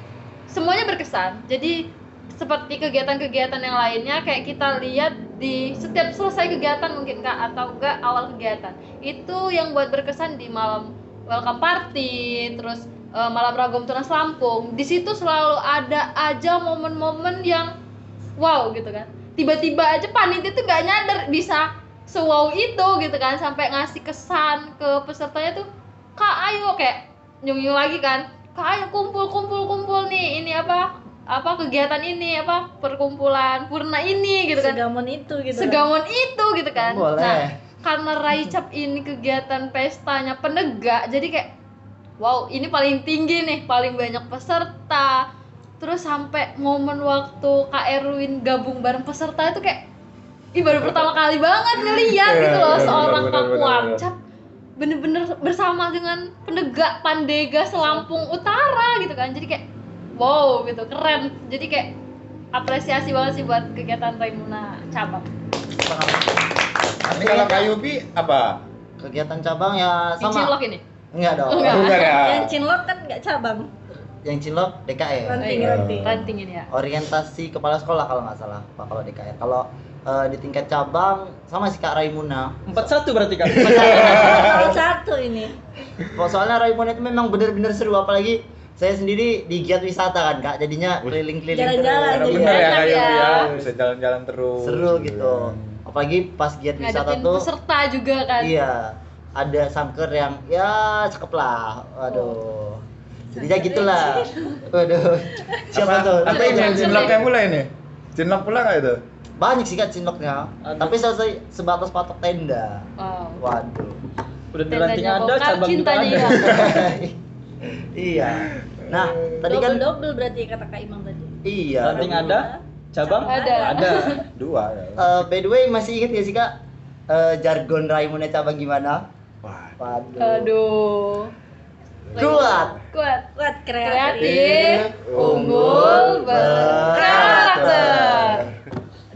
semuanya berkesan. Jadi seperti kegiatan-kegiatan yang lainnya kayak kita lihat di setiap selesai kegiatan mungkin Kak atau enggak awal kegiatan. Itu yang buat berkesan di malam welcome party, terus malam ragam tunas Lampung. Di situ selalu ada aja momen-momen yang wow gitu kan. Tiba-tiba aja panitia tuh nggak nyadar bisa se-wow itu gitu kan, sampai ngasih kesan ke pesertanya tuh, Kak ayo kayak nyung-nyung lagi kan, Kak ayo kumpul nih, ini apa kegiatan ini, apa perkumpulan purna ini gitu kan, Segamon itu gitu. segamon itu gitu kan. Boleh. Nah karena Raicap ini kegiatan pestanya penegak, jadi kayak wow ini paling tinggi nih, paling banyak peserta. Terus sampai momen waktu Kak Erwin gabung bareng peserta itu kayak baru pertama kali banget ngeliat gitu loh, seorang Pakuarcap bener-bener bersama dengan penegak Pandega Selampung Utara gitu kan. Jadi kayak wow gitu, keren. Jadi kayak apresiasi banget sih buat kegiatan Raimuna cabang. Tapi kalau Kak Yubi apa? Kegiatan cabang ya sama. Cinlok ini. Enggak dong. Enggak. Bukan ya. Yang Cinlok kan nggak cabang. Yang Cinlok DKR. Ranting. Ranting ini ya. Orientasi kepala sekolah kalau nggak salah, Pak, kalau DKR. Kalau di tingkat cabang sama si Kak Raimuna. 4-1 berarti Kak. Satu ini. Soalnya Raimuna itu memang benar-benar seru, apalagi saya sendiri di giat wisata kan Kak, jadinya keliling-keliling Jalan-jalan terus. jadi Bener ya enak Kak Yubi ya. ya. Bisa jalan-jalan terus. Seru gitu. Apalagi pas giat wisata Ngadepin tuh. peserta juga kan. Iya, ada sangker yang ya cakep lah. Waduh. Jadinya gitulah. Waduh. Siapa tuh? Apa ini Cinlok yang mulai nih? Cinlok pula nggak itu? Banyak sih Kak cinloknya. Aduh. Tapi selesai sebatas patok tenda. Wow. Waduh. Udah di ranting Tendanya ada, bongkar, cabang juga cintanya ada. hilang. Iya. Nah, tadi kan Double berarti kata Kak Imam tadi. iya. Ranting ada, cabang Ada. ada. Dua ya. By the way, masih ingat ya sih Kak jargon Raimuna cabang gimana? Wah. Waduh. Aduh. Kuat. Kuat. Kuat Kreatif, unggul, berkarakter.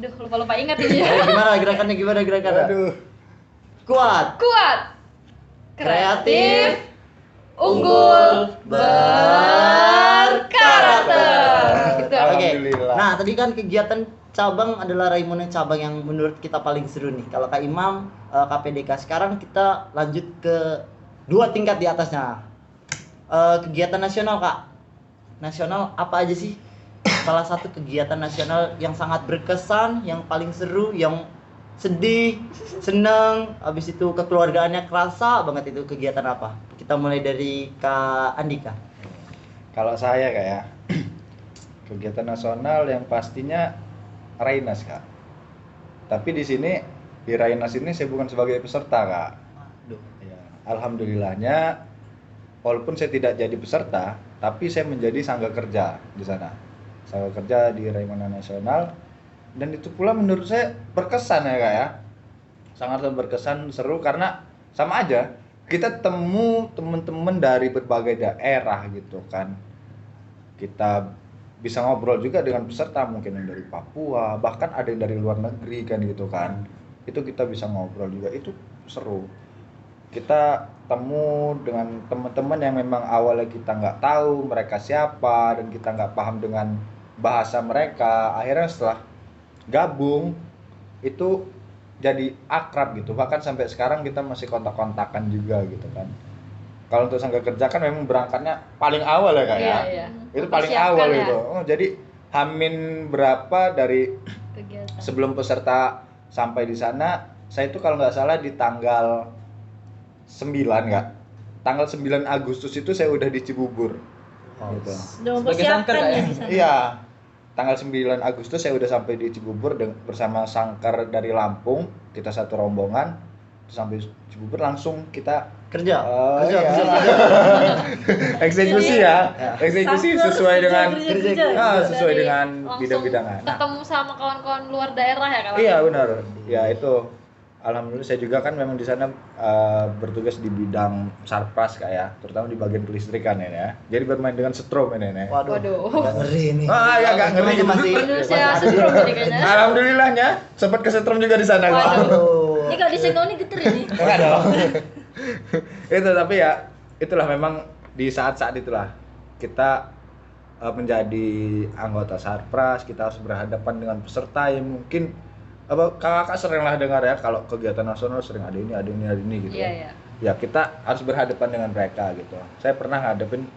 Aduh, lupa ingat ini. Gimana gerakannya? Aduh. Kuat. Kuat, kreatif, unggul, berkarakter. Gitu. Oke. Alhamdulillah. Nah, tadi kan kegiatan cabang adalah Raimuna cabang yang menurut kita paling seru nih. Kalau Kak Imam KPDK, sekarang kita lanjut ke 2 tingkat di atasnya. Kegiatan nasional Kak. Nasional apa aja sih? Salah satu kegiatan nasional yang sangat berkesan, yang paling seru, yang sedih, seneng, habis itu kekeluargaannya kerasa banget, itu kegiatan apa? Kita mulai dari Kak Andika. Kalau saya kayak kegiatan nasional yang pastinya Rainas Kak. Tapi di sini di Rainas ini saya bukan sebagai peserta Kak. Aduh. Ya, alhamdulillahnya walaupun saya tidak jadi peserta, tapi saya menjadi sangga kerja di sana. Sangga kerja di Raimuna Nasional, dan itu pula menurut saya berkesan ya Kak ya. Sangat berkesan, seru karena sama aja kita temu teman-teman dari berbagai daerah gitu kan. Kita bisa ngobrol juga dengan peserta mungkin yang dari Papua, bahkan ada yang dari luar negeri kan gitu kan. Itu kita bisa ngobrol juga, itu seru. Kita temu dengan teman-teman yang memang awalnya kita nggak tahu mereka siapa dan kita nggak paham dengan bahasa mereka. Akhirnya setelah gabung itu jadi akrab gitu, bahkan sampai sekarang kita masih kontak-kontakan juga gitu kan. Kalau untuk sangga kerja kan memang berangkatnya paling awal ya Kak ya. Iya. Itu paling Mempersiapkan awal ya. itu. Oh, jadi Hamin berapa dari Kegiatan. sebelum peserta sampai di sana, saya itu kalau nggak salah di tanggal 9 nggak? Tanggal 9 Agustus itu saya udah di Cibubur. Gitu. Udah Sebagai mempersiapkan sangker, ya ya? di sana. Iya. Tanggal 9 Agustus saya udah sampai di Cibubur bersama sangkar dari Lampung, kita satu rombongan. Terus sampai Cibubur langsung kita Kerja. iya. kerja. Eksekusi ya. Eksekusi Sangker, sesuai dengan kerja. sesuai Dari- dengan Langsung bidang-bidangan. Nah, ketemu sama kawan-kawan luar daerah ya kalau. iya benar. Ya itu alhamdulillah saya juga kan memang di sana bertugas di bidang sarpras Kak ya, terutama di bagian kelistrikan ya. Jadi bermain dengan setrum ini ya. Waduh. Waduh. Agak ngeri nih. Ya agak ngeri. Masih Indonesia setrum ini kayaknya. Alhamdulillahnya sempat kesetrum juga di sana Kak. Waduh. Ini kalau disenggol ini geter ini. Enggak dong. Itu tapi ya itulah memang di saat-saat itulah kita menjadi anggota sarpras, kita harus berhadapan dengan peserta yang mungkin kakak sering lah dengar ya kalau kegiatan nasional sering ada ini gitu. Iya, ya. iya. Ya kita harus berhadapan dengan mereka gitu. Saya pernah ngadepin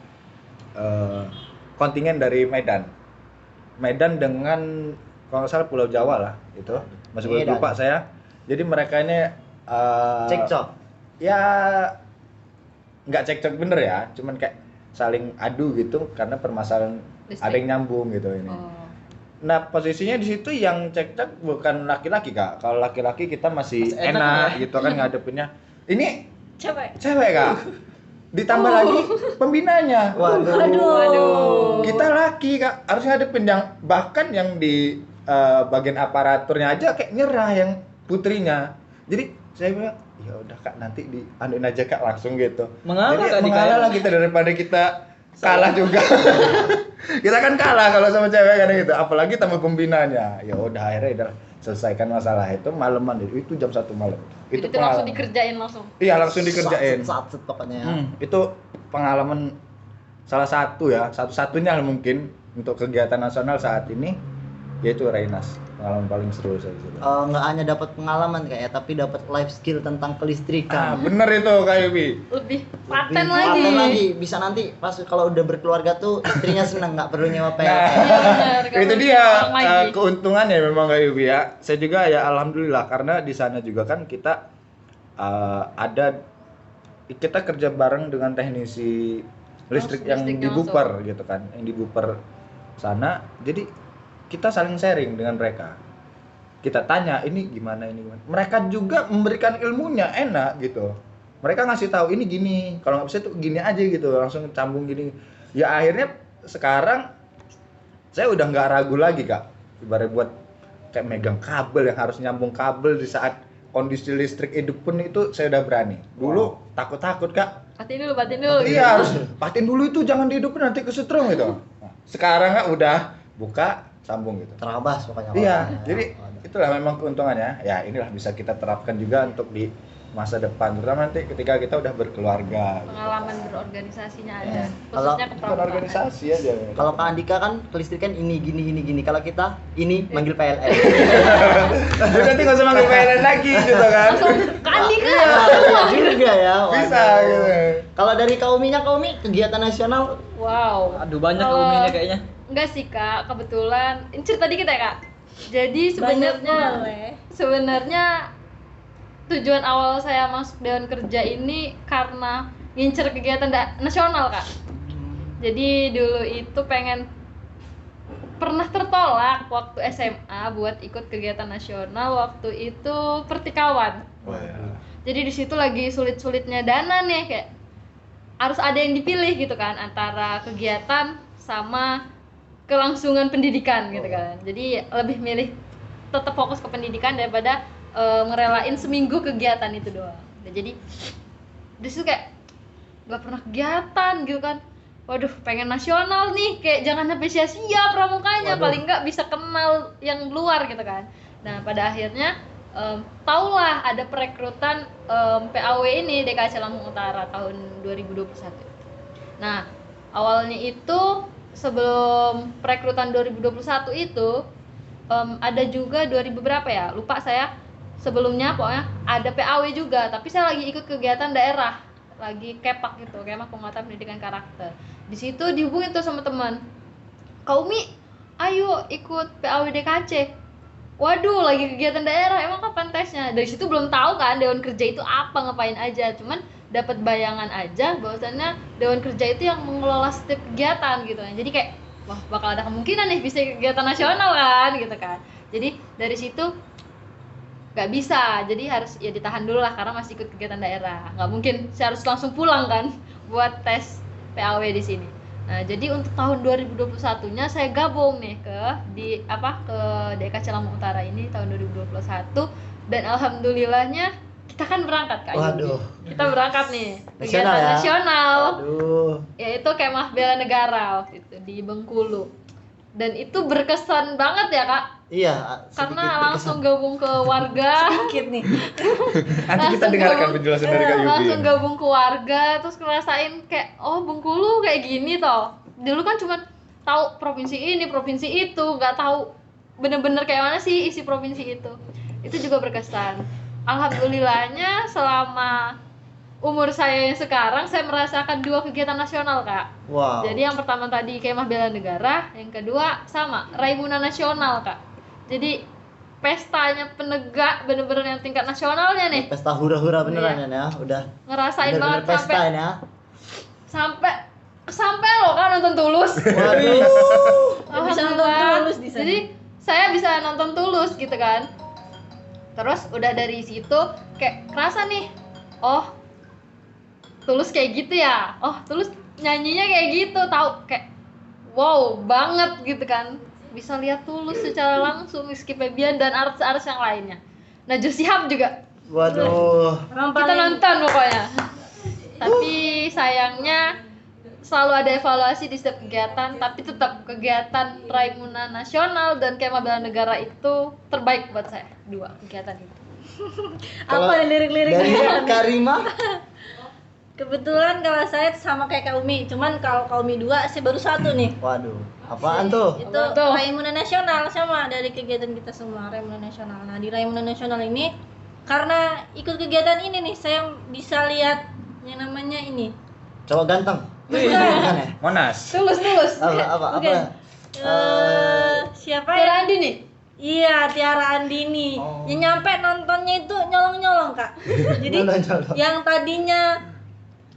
kontingen dari Medan dengan kalau nggak salah Pulau Jawa lah itu, masih belum Medan. lupa saya. Jadi mereka ini Cekcok. ya nggak cekcok bener ya, cuman kayak saling adu gitu karena permasalahan Listrik. ada yang nyambung gitu ini. Oh. Nah posisinya di situ yang cekcok bukan laki-laki Kak. Kalau laki-laki kita masih Masih enak enak ya. gitu kan ngadepinnya. Ini Cewek. cewek Kak. Ditambah lagi pembinanya. Waduh. Kita laki Kak, harus ngadepin yang bahkan yang di bagian aparaturnya aja kayak nyerah yang putrinya. Jadi saya bilang ya udah Kak nanti dianuin aja Kak langsung gitu. Mengalah Jadi Kak, mengalah dikayak. lah kita daripada kita kalah juga. Kita kan kalah kalau sama cewek kan gitu. Apalagi tambah pembinanya. Ya udah akhirnya udah selesaikan masalah itu malaman itu jam 1 malam. Jadi itu langsung pengalaman. dikerjain langsung. Iya langsung dikerjain. Sat pokoknya ya. Itu pengalaman salah satu ya, satu-satunya mungkin untuk kegiatan nasional saat ini yaitu Rainas. Pengalaman paling seru saya di situ. Nggak hanya dapat pengalaman kayak tapi dapat life skill tentang kelistrikan. Bener itu Kak Yubi. Lebih Lebih paten paten lagi. Bisa nanti pas kalau udah berkeluarga tuh istrinya seneng nggak perlu nyewa PLN. Nah, Iya, benar. Nggak itu perlu dia diulang lagi. keuntungannya memang Kak Yubi ya. Saya juga ya alhamdulillah karena di sana juga kan kita kita kerja bareng dengan teknisi listrik yang listrik di langsung. Buper gitu kan, yang di Buper sana. Jadi kita saling sharing dengan mereka. Kita tanya ini gimana. Mereka juga memberikan ilmunya enak gitu. Mereka ngasih tahu ini gini, kalau nggak bisa tuh gini aja gitu, langsung cambung gini. Ya akhirnya sekarang saya udah nggak ragu lagi Kak. Ibarat buat kayak megang kabel yang harus nyambung kabel di saat kondisi listrik hidup pun itu saya udah berani. Dulu takut-takut Kak. Patin dulu. Iya harus patin dulu itu jangan dihidupin nanti kesetrum gitu. Nah, sekarang Kak udah buka sambung gitu. Terabas pokoknya. Iya, Pokoknya. jadi Waduh. itulah memang keuntungannya. Ya inilah bisa kita terapkan juga untuk di masa depan, terutama nanti ketika kita udah berkeluarga. Pengalaman berorganisasinya ada. Ya. Khususnya Kalau- Bukan kepramukaan. organisasi aja. Kalau Kak Andika kan kelistrikan ini gini. Kalau kita ini manggil PLN. Jadi nanti nggak usah manggil PLN lagi gitu kan. Langsung Kandi kan. Iya juga ya. Bisa waduh. gitu. Kalau dari Kauminya kegiatan nasional Wow. Aduh banyak Kalau- uminya kayaknya. Enggak sih Kak, kebetulan ini cerita dikit ya Kak. Jadi Banyak sebenarnya boleh. sebenarnya tujuan awal saya masuk Dewan Kerja ini karena ngincer kegiatan nasional Kak. Jadi dulu itu pernah tertolak waktu SMA buat ikut kegiatan nasional, waktu itu pertikawan. Jadi di situ lagi sulit-sulitnya dana nih, kayak harus ada yang dipilih gitu kan antara kegiatan sama kelangsungan pendidikan gitu kan. Jadi lebih milih tetap fokus ke pendidikan daripada ngerelain seminggu kegiatan itu doang. Nah, jadi di situ kayak nggak pernah kegiatan gitu kan. Waduh, pengen nasional nih, kayak jangan sampai sia-sia pramukanya, paling nggak bisa kenal yang luar gitu kan. Nah pada akhirnya taulah ada perekrutan PAW ini DKC Lampung Utara tahun 2021. Nah awalnya itu sebelum perekrutan 2021 itu ada juga 2000 berapa ya, lupa saya. Sebelumnya pokoknya ada PAW juga, tapi saya lagi ikut kegiatan daerah, lagi kepak gitu, kemah penguatan pendidikan karakter. Di situ dihubungin tuh sama teman, Kaumi, ayo ikut PAW DKC. Waduh, lagi kegiatan daerah, emang kapan tesnya? Dari situ belum tahu kan Dewan Kerja itu apa, ngapain aja, cuman dapat bayangan aja bahwasannya Dewan Kerja itu yang mengelola setiap kegiatan gitu. Jadi kayak wah bakal ada kemungkinan nih bisa kegiatan nasional kan gitu kan. Jadi dari situ nggak bisa, jadi harus ya ditahan dulu lah karena masih ikut kegiatan daerah. Nggak mungkin saya harus langsung pulang kan buat tes PAW di sini. Nah jadi untuk tahun 2021 nya saya gabung nih ke DKC Lampung Utara ini tahun 2021 Dan alhamdulillahnya kita kan berangkat Kak. Waduh. Kita berangkat nih Nasional kegiatan ya? nasional. Aduh. Yaitu kemah bela negara waktu itu di Bengkulu. Dan itu berkesan banget ya Kak, Iya, karena sedikit langsung gabung ke warga. Sedikit nih. Nanti kita Langsung dengarkan gabung. penjelasan dari Kak Yubi. Langsung gabung ke warga, terus ngerasain kayak oh Bengkulu kayak gini toh. Dulu kan cuma tahu provinsi ini, provinsi itu, nggak tahu bener-bener kayak mana sih isi provinsi itu. Itu juga berkesan. Alhamdulillahnya selama umur saya yang sekarang saya merasakan 2 kegiatan nasional Kak. Wow. Jadi yang pertama tadi kemah bela negara, yang kedua sama Raimuna nasional Kak. Jadi pestanya penegak bener-bener yang tingkat nasionalnya nih. Pesta hura-hura beneran Iya. ya, udah. Ngerasain Bener-bener banget pesta sampai ini ya. sampai loh kan nonton Tulus. Waduh. Bisa nonton Alhamdulillah. Tulus di sana. Jadi saya bisa nonton Tulus gitu kan. Terus udah dari situ kayak kerasa nih, oh Tulus kayak gitu ya. Oh Tulus nyanyinya kayak gitu, tahu kayak wow banget gitu kan. Bisa lihat Tulus secara langsung, Rizky Febian dan artis-artis yang lainnya. Najwa Shihab juga Waduh. Orang kita paling nonton pokoknya. Tapi sayangnya selalu ada evaluasi di setiap kegiatan, tapi tetap kegiatan Raimuna Nasional dan Kemah Bela Negara itu terbaik buat saya, 2 kegiatan itu. Kalau apa nih lirik-lirik dari Kak Rima? Kebetulan kalau saya sama kayak Kak Umi, cuman kalau Kak Umi 2, saya baru 1 nih. Waduh, apaan tuh? Itu Apaan tuh? Raimuna Nasional sama dari kegiatan kita semua Raimuna Nasional. Nah, di Raimuna Nasional ini karena ikut kegiatan ini nih saya bisa lihat yang namanya ini. Cowok ganteng. Bukan. Bukan ya? Monas. Tulus. Apa? Bukan. Siapa Tiara ya? Andini. Iya, Tiara Andini. Oh. Yang nyampe nontonnya itu nyolong-nyolong, Kak. Jadi Nyolong-nyolong. yang tadinya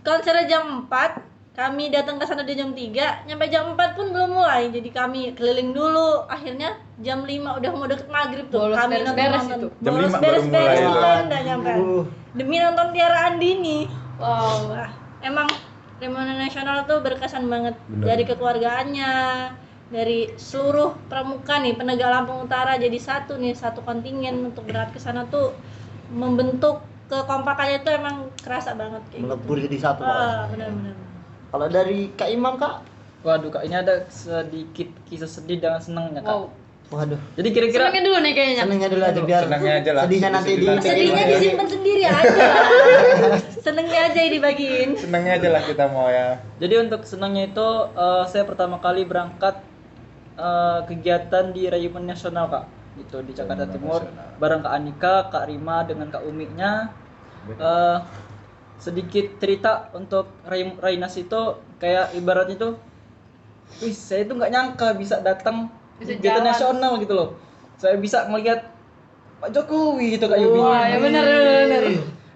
konsernya jam 4, kami datang ke sana di jam 3, nyampe jam 4 pun belum mulai. Jadi kami keliling dulu. Akhirnya jam 5 udah mau deket maghrib tuh. Bolos Kami beres-beres nonton. itu. Jam Bolos 5 baru beres-beres mulai itu itu. nggak nyampe. Aduh. Demi nonton Tiara Andini. Wow, wah. Emang Raimuna Nasional tuh berkesan banget. Bener. Dari kekeluargaannya, dari seluruh pramuka nih penegak Lampung Utara jadi satu nih, satu kontingen untuk berangkat ke sana tuh membentuk kekompakannya itu emang kerasa banget kayak Melebur gitu. jadi satu. Benar-benar. Kalau dari Kak Imam, Kak? Waduh Kak, ini ada sedikit kisah sedih dan senangnya Kak. Wow. Waduh. Jadi kira-kira Senengnya dulu nih kayaknya. Senengnya dulu aja biar Senangnya aja lah. sedihnya nanti Sedih nanti. Sedihnya di disimpan sendiri aja. Senengnya aja yang dibagiin. Senangnya aja lah kita mau ya. Jadi untuk senangnya itu saya pertama kali berangkat kegiatan di Raimuna Nasional Kak, itu di Jakarta Raimuna Timur Nasional. bareng Kak Anika, Kak Rima dengan Kak Umi-nya. Sedikit cerita untuk Rainas itu kayak ibaratnya tuh, wih saya itu nggak nyangka bisa datang Bisa kegiatan jalan. nasional gitu loh. Saya bisa ngelihat Pak Jokowi gitu Kak Yubi. Wah, ya benar.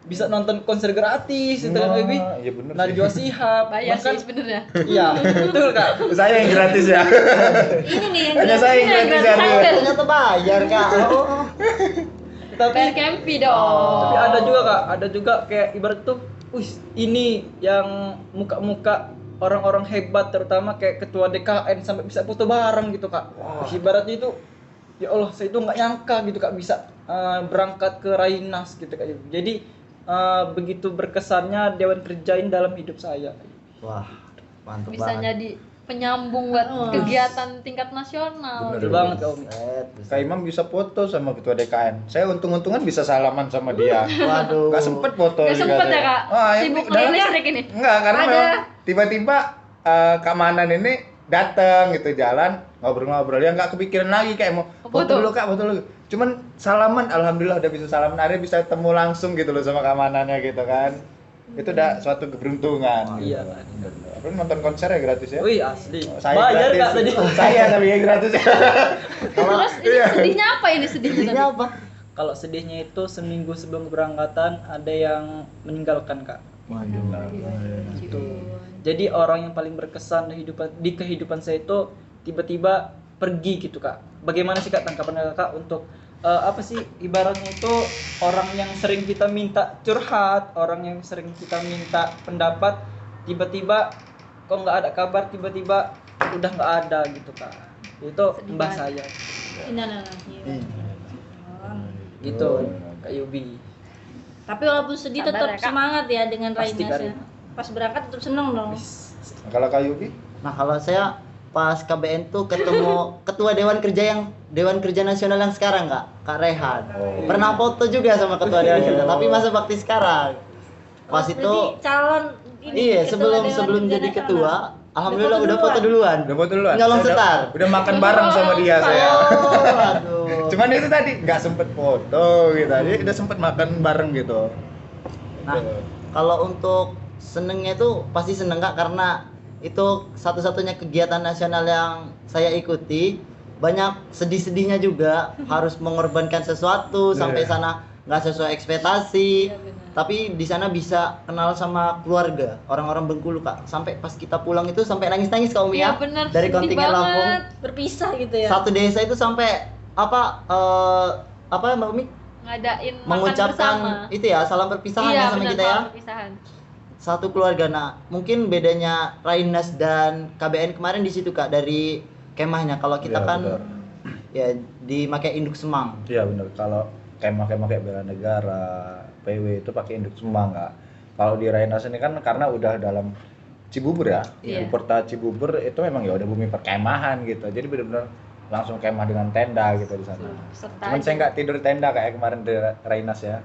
Bisa nonton konser gratis gitu kan Kak Yubi. Iya bener. Najwa Shihab. Bayar Bahkan sih sebenarnya. iya, betul Kak. Saya yang gratis ya. Ini nih yang Hanya saya yang gratis ya. Bu. Ternyata bayar, Kak. Oh. Tapi Bayar Kempi dong. tapi ada juga Kak, ada juga kayak ibarat tuh, wih ini yang muka-muka orang-orang hebat terutama kayak ketua DKN sampai bisa foto bareng gitu Kak. Ibaratnya itu ya Allah, saya itu nggak nyangka gitu Kak bisa berangkat ke Rainas gitu Kak. Jadi begitu berkesannya Dewan Kerjain dalam hidup saya. Wah, mantap Bisa banget. jadi penyambung buat Oh. kegiatan tingkat nasional. Bener. Betul banget Kak Umi. Kak Imam bisa foto sama ketua DKN. Saya untung-untungan bisa salaman sama dia. Waduh. Gak sempet foto. Gak juga sempet ya saya. Kak? Wah, ini Sibuk udah- main listrik ini. Enggak, karena Ada. memang tiba-tiba keamanan ini datang gitu jalan ngobrol-ngobrol ya nggak kepikiran lagi kayak mau foto Foto. dulu Kak, foto dulu. Cuman salaman, alhamdulillah udah bisa salaman, akhirnya bisa ketemu langsung gitu loh sama keamanannya gitu kan. Itu udah suatu keberuntungan. Iya. Gitu. Aku nonton konser ya gratis ya. Wih asli. Saya Bayar gratis. Kak tadi. Saya tapi yang gratis. Terus ini sedihnya apa ini sedihnya? Sedihnya apa? Kalau sedihnya itu seminggu sebelum keberangkatan ada yang meninggalkan Kak. Waduh. Gitu. Jadi orang yang paling berkesan di kehidupan saya itu tiba-tiba pergi gitu Kak. Bagaimana sih Kak tanggapan Kakak untuk apa sih ibaratnya itu orang yang sering kita minta curhat, orang yang sering kita minta pendapat, tiba-tiba kok nggak ada kabar, tiba-tiba udah nggak ada gitu Kak. Itu Sedih mbah banget. saya Nah. gitu. Kak Yubi. Tapi walaupun sedih Sabar tetap ya, Kak. semangat ya dengan Pasti, Rainas ya. Karin. Pas berangkat tetap seneng dong. Nah, kalau Kak Yubi? Nah, kalau saya pas KBN tuh ketemu ketua Dewan Kerja Nasional yang sekarang, Kak Rehan. Oh. Pernah foto juga sama ketua Dewan Kerja, tapi masa bakti sekarang. Pas Oh, itu berarti calon ini iya, ketua Dewan sebelum Kerja jadi Nasional. ketua, alhamdulillah foto udah foto duluan. Udah foto duluan? Nyolong Saya setar. Udah makan bareng sama dia saya. Oh, aduh. Cuman itu tadi nggak sempet foto gitu. Jadi udah sempet makan bareng gitu. Nah, kalau untuk senengnya itu pasti seneng, Kak, karena itu satu-satunya kegiatan nasional yang saya ikuti. Banyak sedih-sedihnya juga, harus mengorbankan sesuatu sampai Iya. sana nggak sesuai ekspektasi. Iya, benar. Tapi di sana bisa kenal sama keluarga, orang-orang Bengkulu, Kak. Sampai pas kita pulang itu sampai nangis-nangis, Kak Umi Iya ya. bener, Dari sedih kontingen Lampung. banget. Berpisah gitu ya. Satu desa itu sampai apa Mbak Umi Ngadain makan mengucapkan bersama. itu ya, salam perpisahan Iya ya sama bener, kita ya. salam perpisahan. Satu keluarga. Nah, mungkin bedanya Rainas dan KBN kemarin di situ, Kak, dari kemahnya. Kalau kita Iya, kan benar. ya dimakai induk semang. Iya bener, kalau kemah-kemah kayak bela negara, PW itu pakai induk semang, Kak. Kalau di Rainas ini kan karena udah dalam Cibubur ya, Iya. di Porta Cibubur itu memang ya udah bumi perkemahan gitu. Jadi benar-benar langsung kemah dengan tenda gitu di sana. Peserta Cuman aja. saya nggak tidur tenda kayak kemarin di Rainas ya.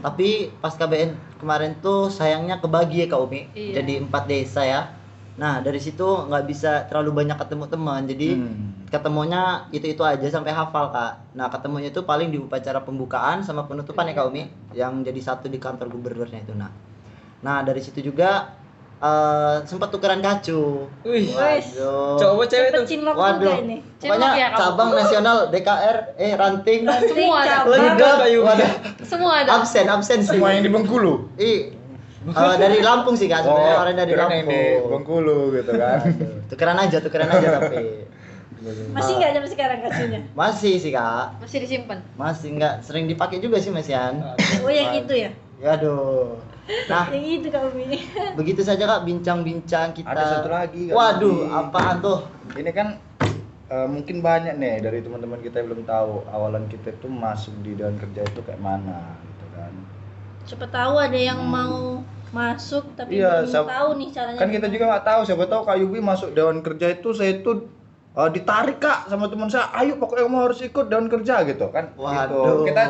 Tapi pas KBN kemarin tuh sayangnya kebagi ya, Kak Umi. Iya. Jadi 4 desa ya. Nah, dari situ nggak bisa terlalu banyak ketemu teman. Jadi ketemunya itu aja sampai hafal, Kak. Nah, ketemunya itu paling di upacara pembukaan sama penutupan ya, Kak Umi, yang jadi satu di kantor gubernurnya itu. Nah dari situ juga sempat tukeran kacu. Wih, Waduh. cowok cewek Cepet tuh. cinlok Waduh. juga ini. Pokoknya Cinlok ya, kamu. cabang nasional DKR ranting Semua ada. cabang. legap. Kayu. Waduh. Semua ada. Absen Semua yang di Bengkulu. Dari Lampung sih, Kak, sebenarnya orang dari kirain yang Lampung. di Bengkulu gitu kan. Tukeran aja tapi Masih nggak sampai sekarang kacunya? masih sih, Kak. Masih disimpan. Masih nggak sering dipakai juga sih, Mas Yan. Oh yang itu ya? Aduh. Nah, Yang itu Kak Umi. begitu saja, Kak, bincang-bincang kita. Ada satu lagi, Kak. Waduh, Umi. apaan tuh? Ini kan mungkin banyak nih dari teman-teman kita yang belum tahu awalan kita itu masuk di Dewan Kerja itu kayak mana gitu kan. Siapa tahu ada yang mau masuk tapi Iya, belum tahu nih caranya. Kan kita juga nggak tahu, siapa tahu Kak Yubi masuk Dewan Kerja itu saya itu ditarik, Kak, sama teman saya, ayo pokoknya kamu harus ikut Dewan Kerja gitu kan. Waduh. Gitu. Kita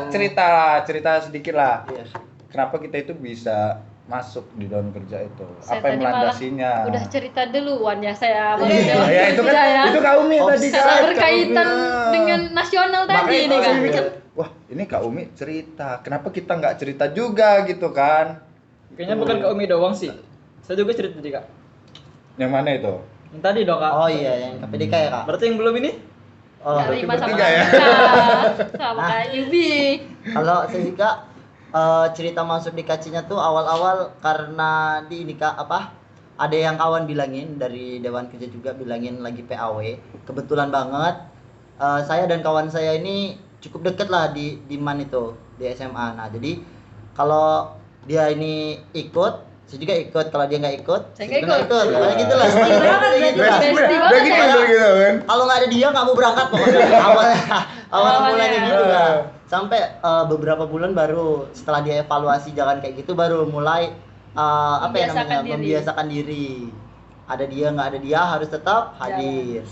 cerita sedikit lah. Iya. Kenapa kita itu bisa masuk di Dewan Kerja itu? Saya Apa yang tadi malah melandasinya? Udah cerita duluan ya saya. Iya, ya, itu kan ya. itu Kak Umi tadi Offside. kan. Berkaitan Kak Umi. dengan nasional Makanya tadi ini kalau kan. saya mikir, wah ini Kak Umi cerita, kenapa kita nggak cerita juga gitu kan? Kayaknya bukan Kak Umi doang sih. Saya juga cerita tadi, Kak. Yang mana itu? Yang tadi dong, Kak. Oh iya, yang KPDK ya, Kak. Berarti yang belum ini? Oh, Nggak berarti terima sama bertiga ya? kita. Sama Kak Yubi. kalau saya juga cerita masuk di kacinya tuh awal-awal karena di ini, Kak, apa? Ada yang kawan bilangin dari Dewan Kerja juga bilangin lagi PAW. Kebetulan banget saya dan kawan saya ini cukup deket lah di MAN itu, di SMA. Nah, jadi kalau dia ini ikut, saya juga ikut. Kalau dia nggak ikut, Saya nggak juga ikut. Kayak gitu lah. Pasti banget Kayak berarti. gitu lah. Besti Udah banget gitu ya. gitu kan? Kalau nggak ada dia nggak mau berangkat pokoknya. Awal mulanya gitu kan. Sampai beberapa bulan baru setelah dia evaluasi jangan kayak gitu baru mulai apa ya namanya, Membiasakan diri. membiasakan diri. Ada dia nggak ada dia harus tetap hadir.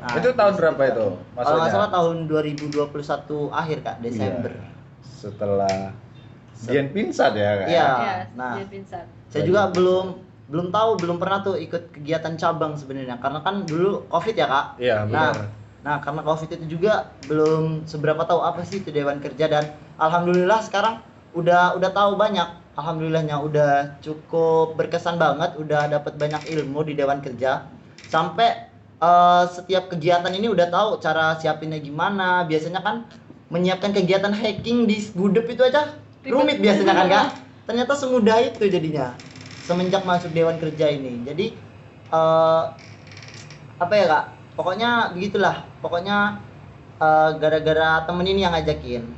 Nah, Itu tahun berapa itu? Kalau nggak salah tahun 2021 akhir, Kak, Desember. Iya. Setelah Dian Pinsat ya, Kak? Iya. Ya, Nah, dia pingsan. saya juga belum tahu, belum pernah tuh ikut kegiatan cabang sebenarnya karena kan dulu Covid ya, Kak. Iya, benar. Nah, karena Covid itu juga belum seberapa tahu apa sih itu Dewan Kerja, dan alhamdulillah sekarang udah tahu banyak. Alhamdulillahnya udah cukup berkesan banget, udah dapat banyak ilmu di Dewan Kerja. Sampai setiap kegiatan ini udah tahu cara siapinnya gimana. Biasanya kan menyiapkan kegiatan hacking di Gudep itu aja rumit biasanya kan, Kak. Ternyata semudah itu jadinya semenjak masuk Dewan Kerja ini. Jadi apa ya, Kak? Pokoknya begitulah. Pokoknya gara-gara temen ini yang ngajakin.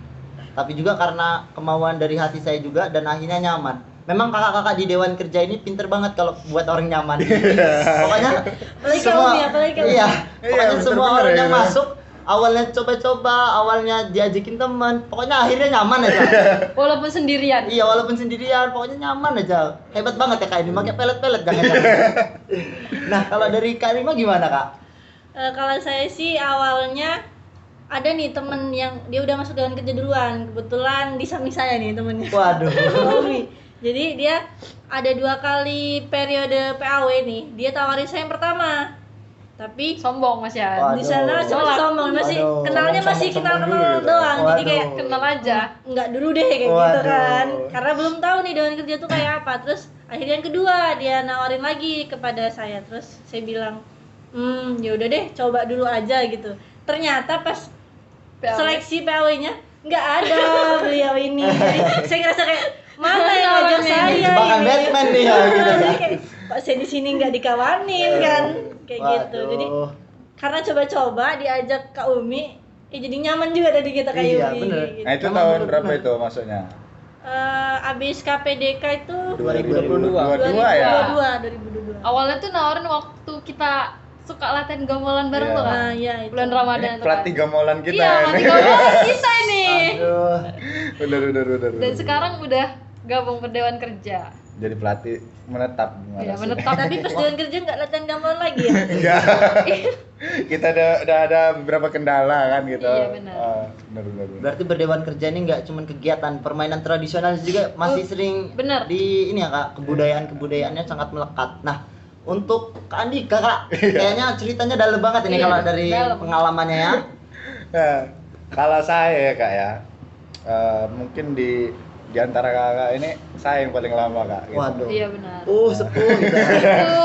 Tapi juga karena kemauan dari hati saya juga dan akhirnya nyaman. Memang kakak-kakak di Dewan Kerja ini pinter banget kalau buat orang nyaman. Pokoknya Apalagi semua Kak Umi, apalagi Kak Umi. iya, Iya, pokoknya semua bener-bener orang ya, yang gitu. masuk awalnya coba-coba, awalnya diajakin teman, pokoknya akhirnya nyaman aja. Walaupun sendirian. Iya, walaupun sendirian, pokoknya nyaman aja. Hebat banget ya Kak ini, pakai pelet-pelet jangan-jangan. Nah, kalau dari Kak Rima gimana Kak? Kalau saya sih awalnya ada nih temen yang dia udah masuk dewan kerja duluan, kebetulan di samping saya nih temennya. Waduh. Umi. Jadi dia ada 2 kali periode PAW nih, dia tawarin saya yang pertama. Tapi Sombong Mas ya. Waduh. di sana cuma sombong masih Waduh. kenalnya masih Sombong-sombong kenal dulu gitu. doang. Jadi kayak Waduh. Kenal aja. enggak dulu deh kayak gitu Waduh. kan. Karena belum tahu nih dewan kerja tuh kayak apa. Terus akhirnya yang kedua dia nawarin lagi kepada saya. Terus saya bilang, ya udah deh coba dulu aja gitu. Ternyata pas PAW. seleksi PAW-nya nggak ada beliau ini. Jadi saya ngerasa kayak mana yang ngajak saya Jebakan ini? Batman nih ya gitu Jadi kan. kayak, Pak saya di sini nggak dikawanin kan kayak gitu. Jadi Waduh. karena coba-coba diajak Kak Umi, jadi nyaman juga tadi kita Kak Iya, Umi. bener. Gitu. Nah itu Emang tahun bener, berapa bener. itu maksudnya? Abis KPDK itu 2022. 22 ya? 2022. Awalnya tuh nawarin waktu kita suka latihan gamelan bareng Iya. tuh kan. Nah, iya itu. Bulan Ramadan Ini tuh pelatih kan. gamelan kita Iya, ya. pelatih gamelan kita ini. Aduh. Bener. Dan sekarang udah gabung ke Dewan Kerja. Jadi pelatih menetap gimana Iya, sih? menetap. Tapi pas dewan kerja nggak latihan gamelan lagi ya? Enggak. Kita udah ada beberapa kendala kan gitu. Iya, benar. Bener. Berarti berdewan kerja ini nggak cuma kegiatan permainan tradisional juga masih sering bener. di ini ya Kak, kebudayaannya sangat melekat. Nah, untuk Kak Andika Kak, kayaknya ceritanya dalam banget ini Iya, kalau dari dalam. pengalamannya ya. Nah, kalau saya ya Kak ya, mungkin di antara kakak ini saya yang paling lama Kak. Gitu. Waduh. Iya benar. Sepuh gitu.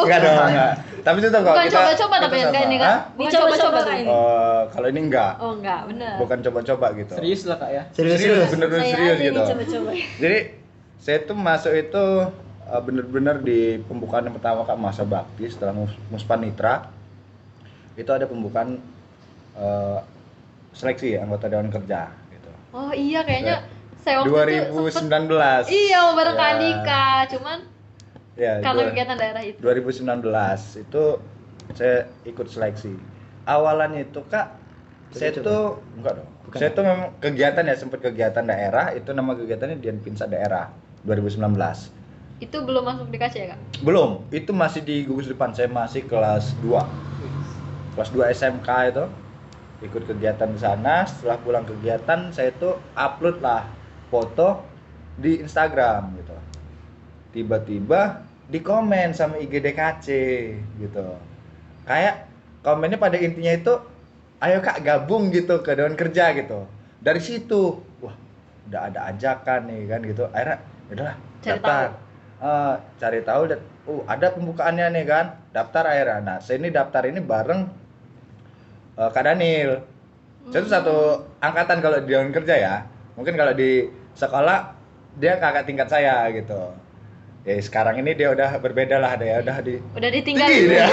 Enggak dong, enggak. Tapi tetap kok Bukan kita coba-coba tapi yang sama. kayak ini Hah? kan. Bukan coba-coba tuh. Kayak Kalau ini enggak. Oh enggak, benar. Bukan coba-coba gitu. Serius lah Kak ya. Serius. bener-bener Saya serius aja gitu. nih coba-coba. Jadi saya tuh masuk itu bener-bener di pembukaan yang pertama Kak masa bakti setelah Muspanitra. Itu ada pembukaan seleksi anggota dewan kerja gitu. Oh iya kayaknya saya waktu itu 2019. iya mau bareng Kak Ya. Andika, cuman Ya, karena dua- kegiatan daerah itu. 2019 itu saya ikut seleksi. Awalannya itu Kak, saya Coba-coba. tuh enggak dong. Bukan. Saya tuh memang kegiatan ya sempat kegiatan daerah, itu nama kegiatannya Dianpinsa Daerah 2019. Itu belum masuk di KC ya Kak? Belum, itu masih di gugus depan, saya masih kelas 2. Kelas 2 SMK itu ikut kegiatan di sana. Setelah pulang kegiatan saya tuh upload lah foto di Instagram gitu. Tiba-tiba di komen sama IGDKC gitu. Kayak komennya pada intinya itu ayo Kak gabung gitu ke dewan kerja gitu. Dari situ wah udah ada ajakan nih kan gitu. Akhirnya udahlah Cari daftar. Cari tahu dan ada pembukaannya nih kan. Daftar akhirnya. Nah, saya ini daftar ini bareng Kak Daniel. Saya tuh satu angkatan kalau di dewan kerja ya. Mungkin kalau di sekolah dia kakak tingkat saya gitu. Ya sekarang ini dia udah berbeda lah dia udah di Udah ditinggal. tinggi dia.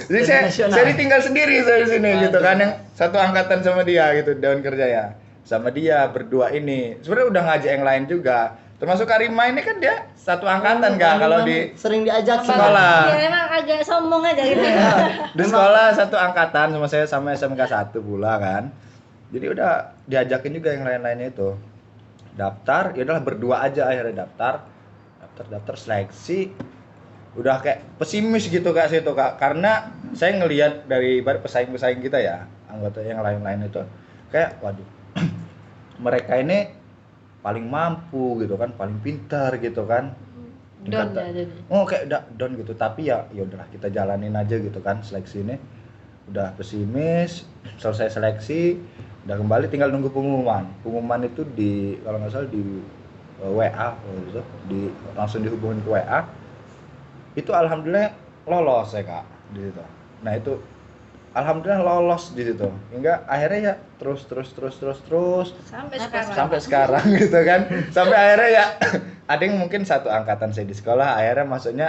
Jadi saya, Nasional. saya ditinggal sendiri saya di sini gitu kan yang satu angkatan sama dia gitu dewan kerja ya. Sama dia berdua ini. Sebenarnya udah ngajak yang lain juga. Termasuk Karima ini kan dia satu angkatan Kak kalau di sering diajak sekolah. Ya emang agak sombong aja gitu. Di sekolah satu angkatan sama saya sama SMK 1 pula kan. Jadi udah diajakin juga yang lain-lainnya itu. Daftar, ya udahlah berdua aja akhirnya daftar seleksi. Udah kayak pesimis gitu Kak situ Kak. Karena saya ngelihat dari pesaing-pesaing kita ya, anggota yang lain-lain itu kayak waduh. Mereka ini paling mampu gitu kan, paling pintar gitu kan. Down Dikata- ya jadi. Oh kayak udah down gitu, tapi ya udahlah kita jalanin aja gitu kan seleksi ini. Udah pesimis, selesai seleksi, udah kembali tinggal nunggu pengumuman. Pengumuman itu di kalau nggak salah di WA gitu, langsung dihubungin ke WA. Itu alhamdulillah lolos ya Kak di situ. Nah itu alhamdulillah lolos di situ. Hingga akhirnya ya terus Sampai sekarang. sampai sekarang gitu kan. Sampai akhirnya ya ada yang mungkin satu angkatan saya di sekolah akhirnya masuknya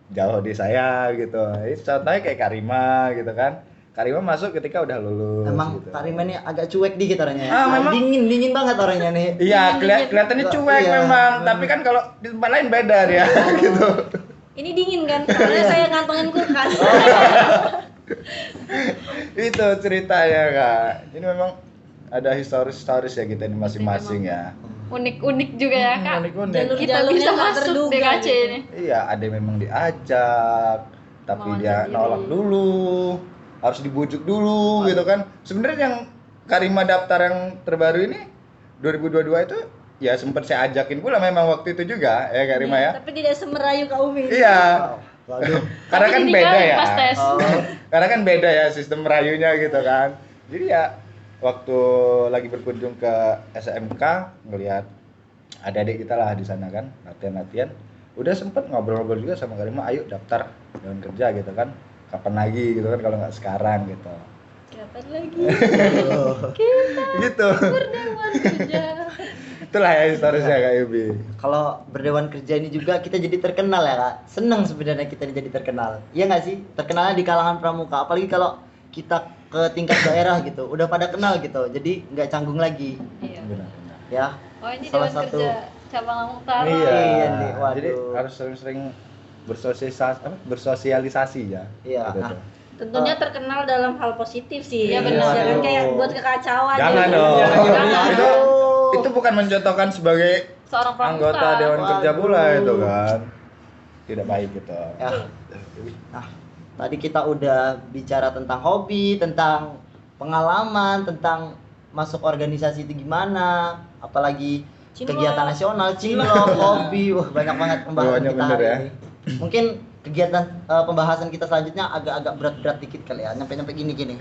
jauh di saya gitu. Ini contohnya kayak Karima gitu kan. Karima masuk ketika udah lulus Emang gitu. Karima ini agak cuek dikit orangnya ya. Memang- Dingin banget orangnya nih. Iya, kelihatannya cuek Iya. memang, tapi kan kalau di tempat lain beda dia gitu. Ini dingin kan? Soalnya saya ngantongin kulkas. Itu ceritanya kak. Jadi memang ada historis ya kita ini masing-masing ya. Unik-unik juga ya kak. Unik-unik. Kita Jalur-jalurnya bisa nggak masuk terduga DKC gitu. ini. Iya, ada yang memang diajak, tapi Mau dia sendiri. nolak dulu, harus dibujuk dulu gitu kan. Sebenarnya yang Karima daftar yang terbaru ini 2022 itu ya sempat saya ajakin pula memang waktu itu juga ya Karima ya. Tapi tidak semerayu Kak Umi. Iya, Waduh. karena Tapi kan jadi beda kali ya. pas tes. Oh. Karena kan beda ya sistem merayunya gitu kan. Jadi ya waktu lagi berkunjung ke SMK ngelihat adik-adik kita lah di sana kan latihan-latihan. Udah sempet ngobrol-ngobrol juga sama Karima, ayo daftar Dewan Kerja gitu kan. Kapan lagi gitu kan kalau nggak sekarang gitu. Kapan lagi? Gitu. Dewan Kerja. Itulah ya historisnya Kak Yubi. Kalau berdewan kerja ini juga kita jadi terkenal ya kak. Seneng sebenarnya kita jadi terkenal. Iya nggak sih? Terkenalnya di kalangan pramuka. Apalagi kalau kita ke tingkat daerah gitu, udah pada kenal gitu. Jadi nggak canggung lagi. Iya. Benar-benar. Ya. Oh ini Salah Dewan satu. Kerja cabang Lampung Utara. Iya nih, waduh. Jadi harus sering-sering bersosialisasi ya. Iya. Gitu Nah, tuh. Tentunya terkenal dalam hal positif sih. Iya, benar. Jangan kayak buat kekacauan. Jangan gitu. dong. Jangan. Itu bukan mencontohkan sebagai Seorang pramuka. anggota Dewan Kerja Waduh. pula itu kan. Tidak baik gitu. Ya. Nah, tadi kita udah bicara tentang hobi, tentang pengalaman, tentang masuk organisasi itu gimana, apalagi Cinlok. kegiatan nasional, cinlok, hobi, wah banyak banget pembahasan Banyak kita bener hari ya. ini. Mungkin kegiatan pembahasan kita selanjutnya agak-agak berat-berat dikit kali ya, nyampe-nyampe gini-gini.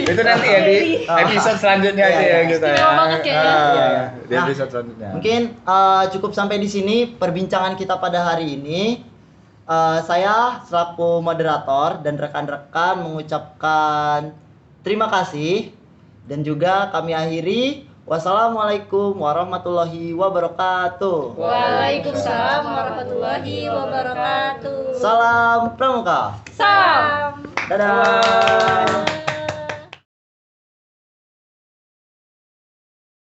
Itu nanti ya di episode selanjutnya Iya, aja iya. ya kita ya. Istimewa banget kayaknya. Iya, iya. Di Nah, episode selanjutnya. Mungkin cukup sampai di sini perbincangan kita pada hari ini. Saya selaku moderator dan rekan-rekan mengucapkan terima kasih dan juga kami akhiri. Wassalamualaikum warahmatullahi wabarakatuh. Waalaikumsalam warahmatullahi wabarakatuh. Salam Pramuka. Salam. Dadah.